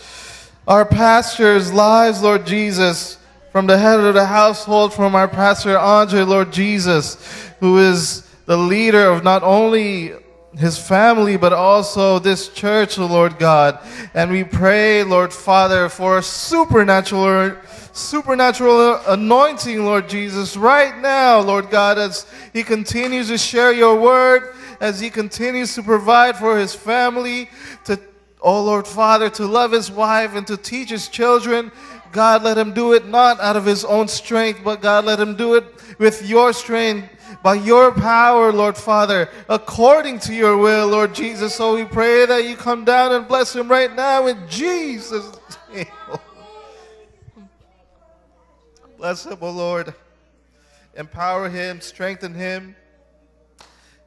our pastors' lives, Lord Jesus, from the head of the household, from our Pastor Andre, Lord Jesus, who is the leader of not only his family, but also this church, oh Lord God. And we pray, Lord Father, for a supernatural anointing, Lord Jesus, right now, Lord God, as he continues to share your word, as he continues to provide for his family, to, oh Lord Father, to love his wife and to teach his children. God, let him do it not out of his own strength, but God, let him do it with your strength, by your power, Lord Father, according to your will, Lord Jesus. So we pray that you come down and bless him right now in Jesus' name. Bless him, O Lord. empower him, strengthen him.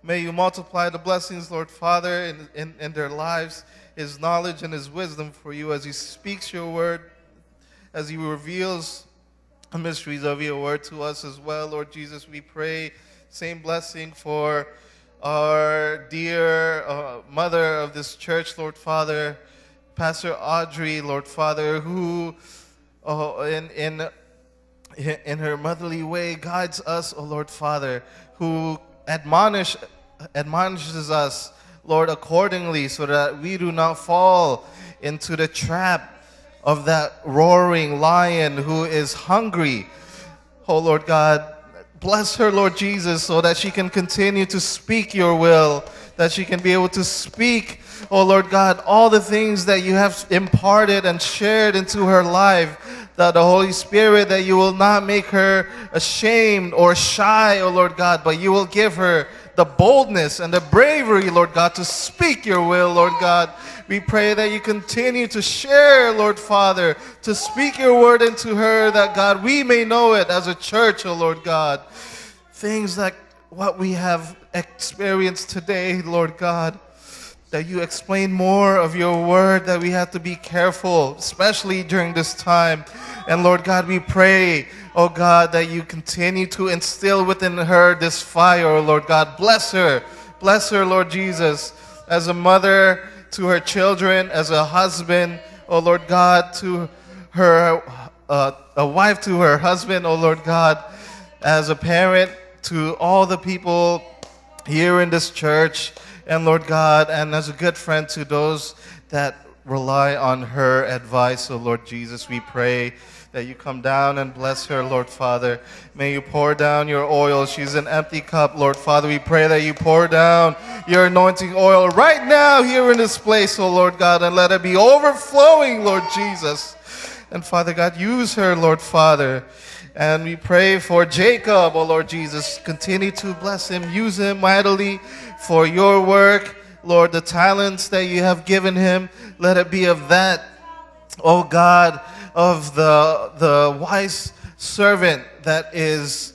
May you multiply the blessings, Lord Father, in their lives, his knowledge and his wisdom for you as he speaks your word, as he reveals the mysteries of your word to us as well. Lord Jesus, we pray same blessing for our dear mother of this church, Lord Father, Pastor Audrey, Lord Father, who in her motherly way guides us, oh Lord Father, who admonishes us, Lord, accordingly, so that we do not fall into the trap of that roaring lion who is hungry. Oh Lord God, bless her, Lord Jesus, so that she can continue to speak your will, that she can be able to speak, oh Lord God, all the things that you have imparted and shared into her life, that the Holy Spirit, that you will not make her ashamed or shy, oh Lord God, but you will give her the boldness and the bravery, Lord God, to speak your will, Lord God. We pray that you continue to share, Lord Father, to speak your word into her, that God, we may know it as a church, oh Lord God. Things like what we have experienced today, Lord God, that you explain more of your word, that we have to be careful, especially during this time. And Lord God, we pray, oh God, that you continue to instill within her this fire, oh Lord God. Bless her, Lord Jesus, as a mother to her children, as a husband, oh Lord God, to her, a wife to her husband, oh Lord God, as a parent to all the people here in this church, and Lord God, and as a good friend to those that rely on her advice, oh Lord Jesus, we pray that you come down and bless her, Lord Father. May you pour down your oil. She's an empty cup, Lord Father. We pray that you pour down your anointing oil right now here in this place, oh Lord God, and let it be overflowing, Lord Jesus. And Father God, use her, Lord Father. And we pray for Jacob, oh Lord Jesus. Continue to bless him, use him mightily for your work. Lord, the talents that you have given him, let it be of that, oh God, of the wise servant that is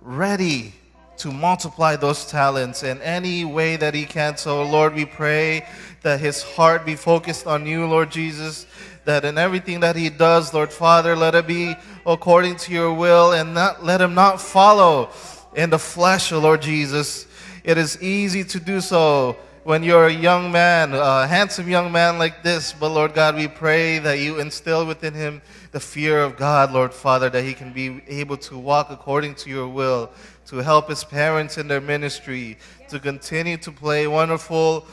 ready to multiply those talents in any way that he can. So Lord, we pray that his heart be focused on you, Lord Jesus, that in everything that he does, Lord Father, let it be according to your will, and not let him not follow in the flesh, oh Lord Jesus. It is easy to do so when you're a young man, a handsome young man like this, but Lord God, we pray that you instill within him the fear of God, Lord Father, that he can be able to walk according to your will, to help his parents in their ministry, to continue to play wonderful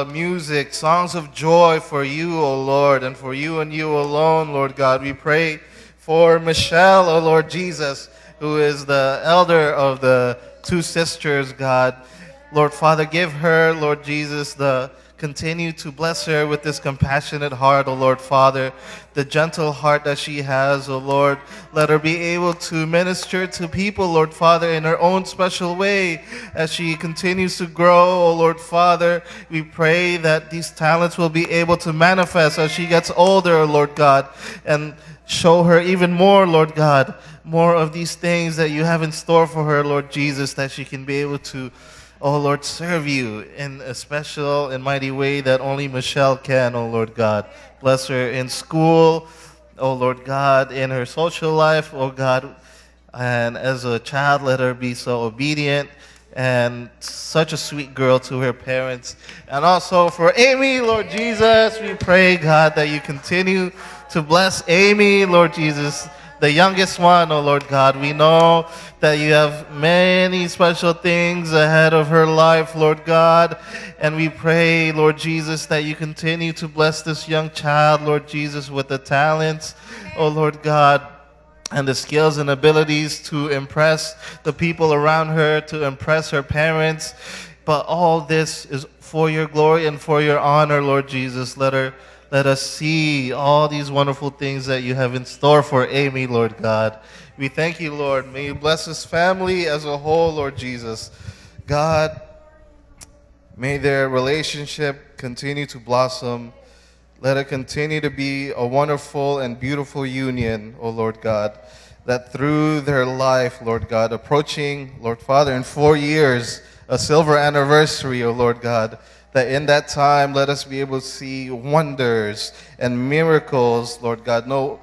music, songs of joy for you, O Lord, and for you and you alone, Lord God. We pray for Michelle, O Lord Jesus, who is the elder of the two sisters, God. Lord Father, give her, Lord Jesus, continue to bless her with this compassionate heart, O Lord Father, the gentle heart that she has, O Lord. Let her be able to minister to people, Lord Father, in her own special way as she continues to grow, O Lord Father. We pray that these talents will be able to manifest as she gets older, O Lord God, and show her even more, Lord God, more of these things that you have in store for her, Lord Jesus, that she can be able to, oh Lord, serve you in a special and mighty way that only Michelle can, oh Lord God. Bless her in school, oh Lord God, in her social life, oh God. And as a child, let her be so obedient and such a sweet girl to her parents. And also for Amy, Lord Jesus, we pray, God, that you continue to bless Amy, Lord Jesus, the youngest one, oh Lord God. We know that you have many special things ahead of her life, Lord God. And we pray, Lord Jesus, that you continue to bless this young child, Lord Jesus, with the talents, oh Lord God, and the skills and abilities to impress the people around her, to impress her parents. But all this is for your glory and for your honor, Lord Jesus. Let us see all these wonderful things that you have in store for Amy, Lord God. We thank you, Lord. May you bless this family as a whole, Lord Jesus. God, may their relationship continue to blossom. Let it continue to be a wonderful and beautiful union, O Lord God, that through their life, Lord God, approaching, Lord Father, in 4 years, a silver anniversary, O Lord God, that in that time let us be able to see wonders and miracles, Lord God. No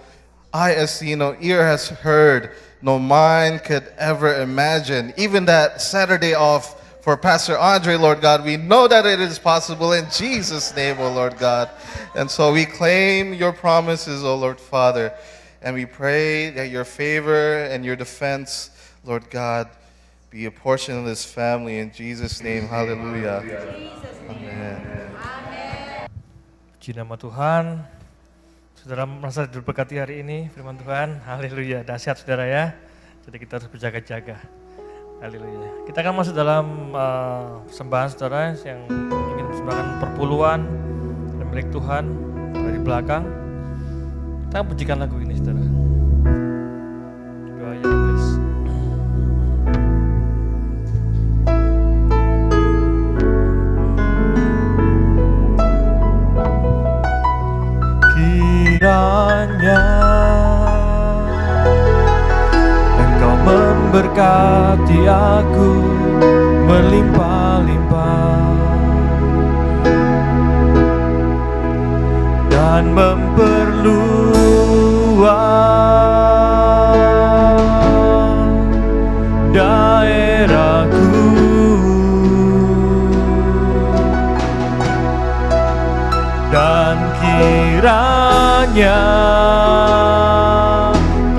eye has seen, no ear has heard, no mind could ever imagine. Even that Saturday off for Pastor Andre, Lord God, we know that it is possible in Jesus' name, O Lord God. And so we claim your promises, O Lord Father, and we pray that your favor and your defense, Lord God, be a portion of this family in Jesus' name. Hallelujah. Amen. Puji nama Tuhan. Saudara merasa diberkati hari ini firman Tuhan. Haleluya. Dahsyat saudara ya. Jadi kita harus berjaga-jaga. Haleluya. Kita akan masuk dalam persembahan saudara yang ingin persembahkan perpuluhan dan milik Tuhan dari belakang. Kita akan pujikan lagu ini saudara. Doa ya please. Kiranya Engkau memberkati aku berlimpah-limpah dan memperluas daerahku, dan kiranya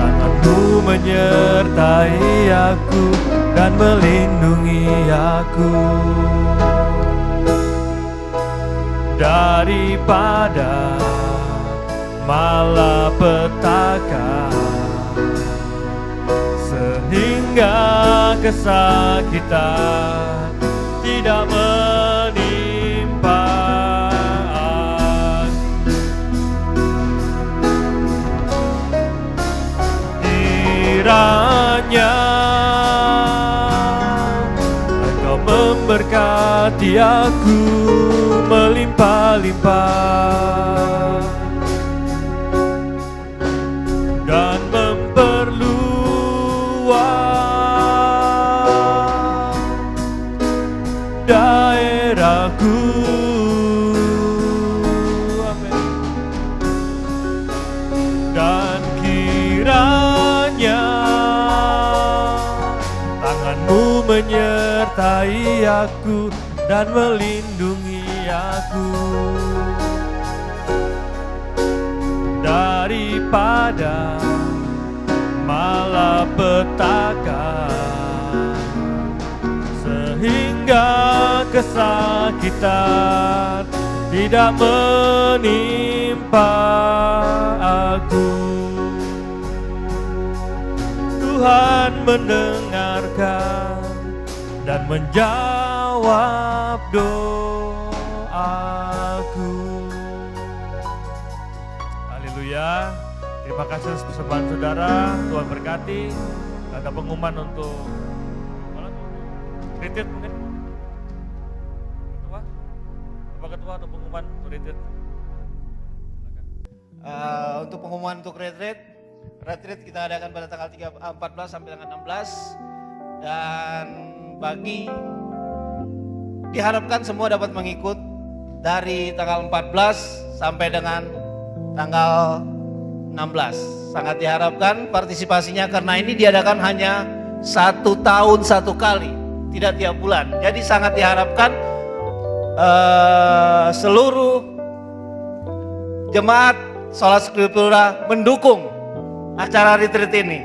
tanganmu menyertai aku dan melindungi aku daripada malapetaka, sehingga kesakitan tidak menimpa aku. Kiranya Engkau memberkati aku melimpah-limpah dan memperluas daerahku. Amin. Dan kiranya tanganmu menyertai aku dan melindungi aku daripada malapetaka, sehingga kesakitan tidak menimpa aku. Tuhan mendengarkan dan menjawab doaku. Haleluya. Terima kasih atas persembahan saudara. Tuhan berkati. Ada pengumuman untuk retreat mungkin? Ketua? Bapak Ketua atau pengumuman untuk retreat? Untuk pengumuman untuk retreat kita adakan pada tanggal 14 sampai tanggal 16, dan bagi diharapkan semua dapat mengikut dari tanggal 14 sampai dengan tanggal 16. Sangat diharapkan partisipasinya karena ini diadakan hanya 1 tahun 1 kali, tidak tiap bulan. Jadi sangat diharapkan seluruh jemaat Sola Scriptura mendukung acara retreat ini.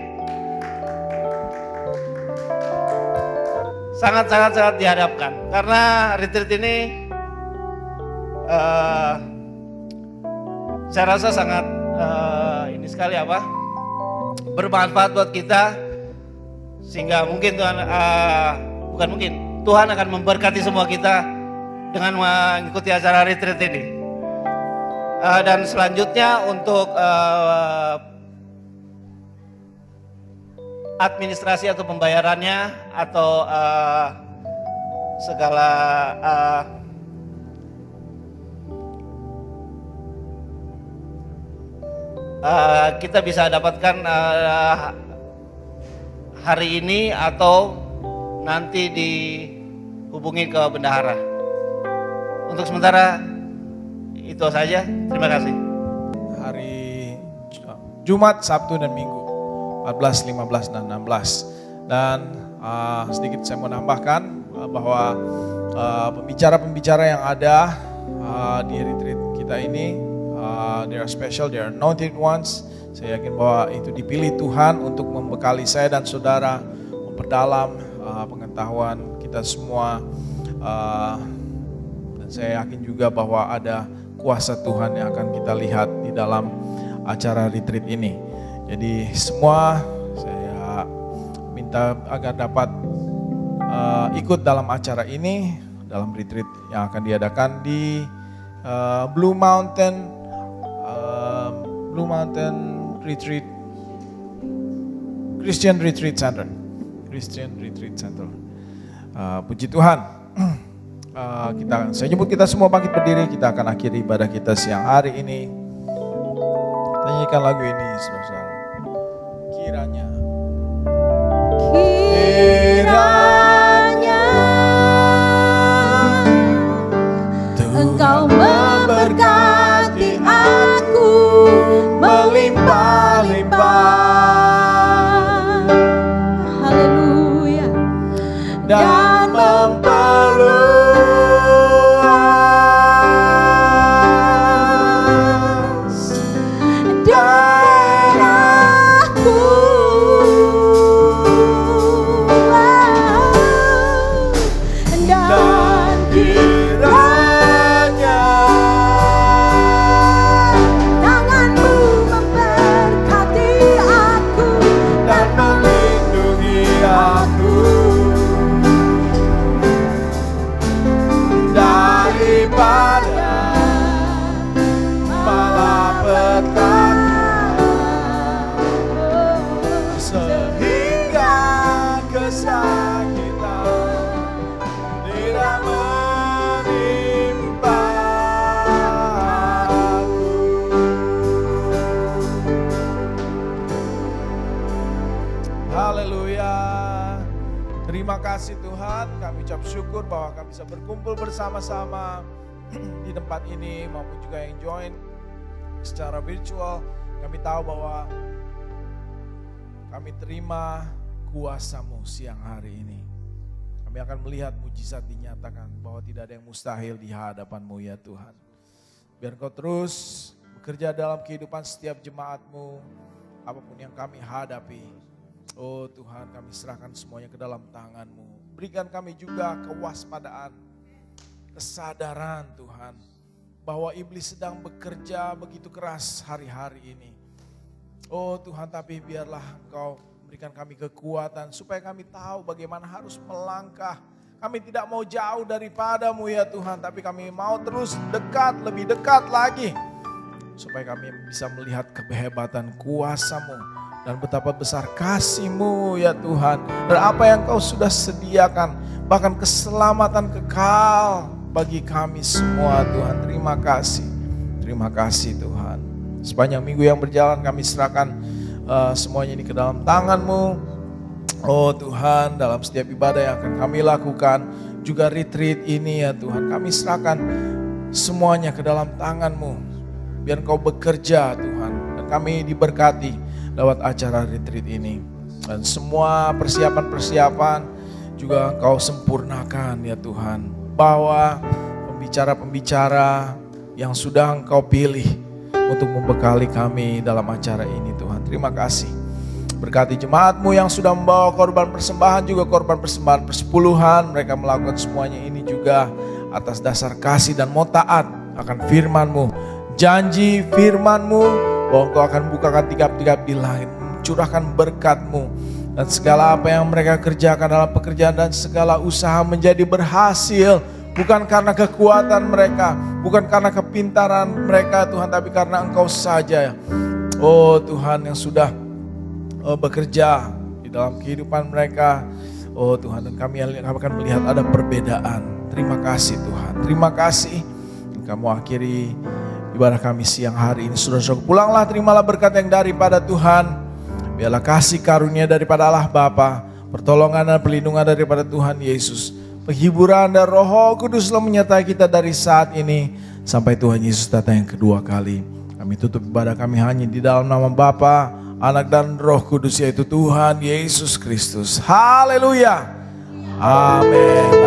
Sangat diharapkan karena retreat ini saya rasa sangat ini sekali bermanfaat buat kita, sehingga mungkin Tuhan Tuhan akan memberkati semua kita dengan mengikuti acara retreat ini. Dan selanjutnya untuk administrasi atau pembayarannya atau segala kita bisa dapatkan hari ini atau nanti dihubungi ke bendahara. Untuk sementara itu saja. Terima kasih. Hari Jumat, Sabtu, dan Minggu 14, 15, dan 16. Dan sedikit saya mau nambahkan bahwa pembicara-pembicara yang ada di retreat kita ini, they are special, they are anointed ones. Saya yakin bahwa itu dipilih Tuhan untuk membekali saya dan saudara, memperdalam pengetahuan kita semua. Dan saya yakin juga bahwa ada kuasa Tuhan yang akan kita lihat di dalam acara retreat ini. Jadi semua saya minta agar dapat ikut dalam acara ini, dalam retreat yang akan diadakan di Blue Mountain Retreat, Christian Retreat Center. Puji Tuhan. Saya jemput kita semua bangkit berdiri, kita akan akhiri ibadah kita siang hari ini. Nyanyikan lagu ini, saudara. Kiranya Engkau memberkati aku melimpah-limpah. Haleluya. Dan memperluas daerahku. Dan kiranya tanganmu memberkati aku dan melindungi aku daripada malapetaka, sehingga kesakitan tidak menimpa aku. Haleluya. Terima kasih Tuhan, kami ucap syukur bahwa kami bisa berkumpul bersama-sama di tempat ini maupun juga yang join secara virtual. Kami tahu bahwa kami terima kuasa-Mu siang hari ini. Kami akan melihat mujizat dinyatakan bahwa tidak ada yang mustahil di hadapan-Mu ya Tuhan. Biar Engkau terus bekerja dalam kehidupan setiap jemaat-Mu, apapun yang kami hadapi. Oh Tuhan, kami serahkan semuanya ke dalam tangan-Mu. Berikan kami juga kewaspadaan, kesadaran Tuhan, bahwa iblis sedang bekerja begitu keras hari-hari ini. Oh Tuhan, tapi biarlah Engkau berikan kami kekuatan supaya kami tahu bagaimana harus melangkah. Kami tidak mau jauh daripada-Mu ya Tuhan, tapi kami mau terus dekat, lebih dekat lagi. Supaya kami bisa melihat kehebatan kuasa-Mu dan betapa besar kasih-Mu ya Tuhan. Dan apa yang Kau sudah sediakan, bahkan keselamatan kekal bagi kami semua Tuhan. Terima kasih Tuhan. Sepanjang minggu yang berjalan kami serahkan semuanya ini ke dalam tangan-Mu. Oh Tuhan, dalam setiap ibadah yang akan kami lakukan, juga retreat ini ya Tuhan, kami serahkan semuanya ke dalam tangan-Mu. Biar Engkau bekerja Tuhan, dan kami diberkati lewat acara retreat ini. Dan semua persiapan-persiapan juga Engkau sempurnakan ya Tuhan. Bahwa pembicara-pembicara yang sudah Engkau pilih untuk membekali kami dalam acara ini Tuhan. Terima kasih. Berkati jemaat-Mu yang sudah membawa korban persembahan, juga korban persembahan persepuluhan. Mereka melakukan semuanya ini juga atas dasar kasih dan mau taat akan firman-Mu. Janji firman-Mu bahwa Engkau akan bukakan tiap-tiap di langit, curahkan berkat-Mu. Dan segala apa yang mereka kerjakan dalam pekerjaan dan segala usaha menjadi berhasil. Bukan karena kekuatan mereka, bukan karena kepintaran mereka Tuhan, tapi karena Engkau saja. Oh Tuhan yang sudah bekerja di dalam kehidupan mereka. Oh Tuhan, dan kami akan melihat ada perbedaan. Terima kasih Tuhan, terima kasih. Kamu akhiri ibadah kami siang hari ini. Saudara-saudara, pulanglah, terimalah berkat yang daripada Tuhan. Biarlah kasih karunia daripada Allah Bapa, pertolongan dan perlindungan daripada Tuhan Yesus, penghiburan dan Roh Kuduslah menyertai kita dari saat ini sampai Tuhan Yesus datang yang kedua kali. Kami tutup ibadah kami hanya di dalam nama Bapa, Anak dan Roh Kudus, yaitu Tuhan Yesus Kristus. Haleluya. Amin.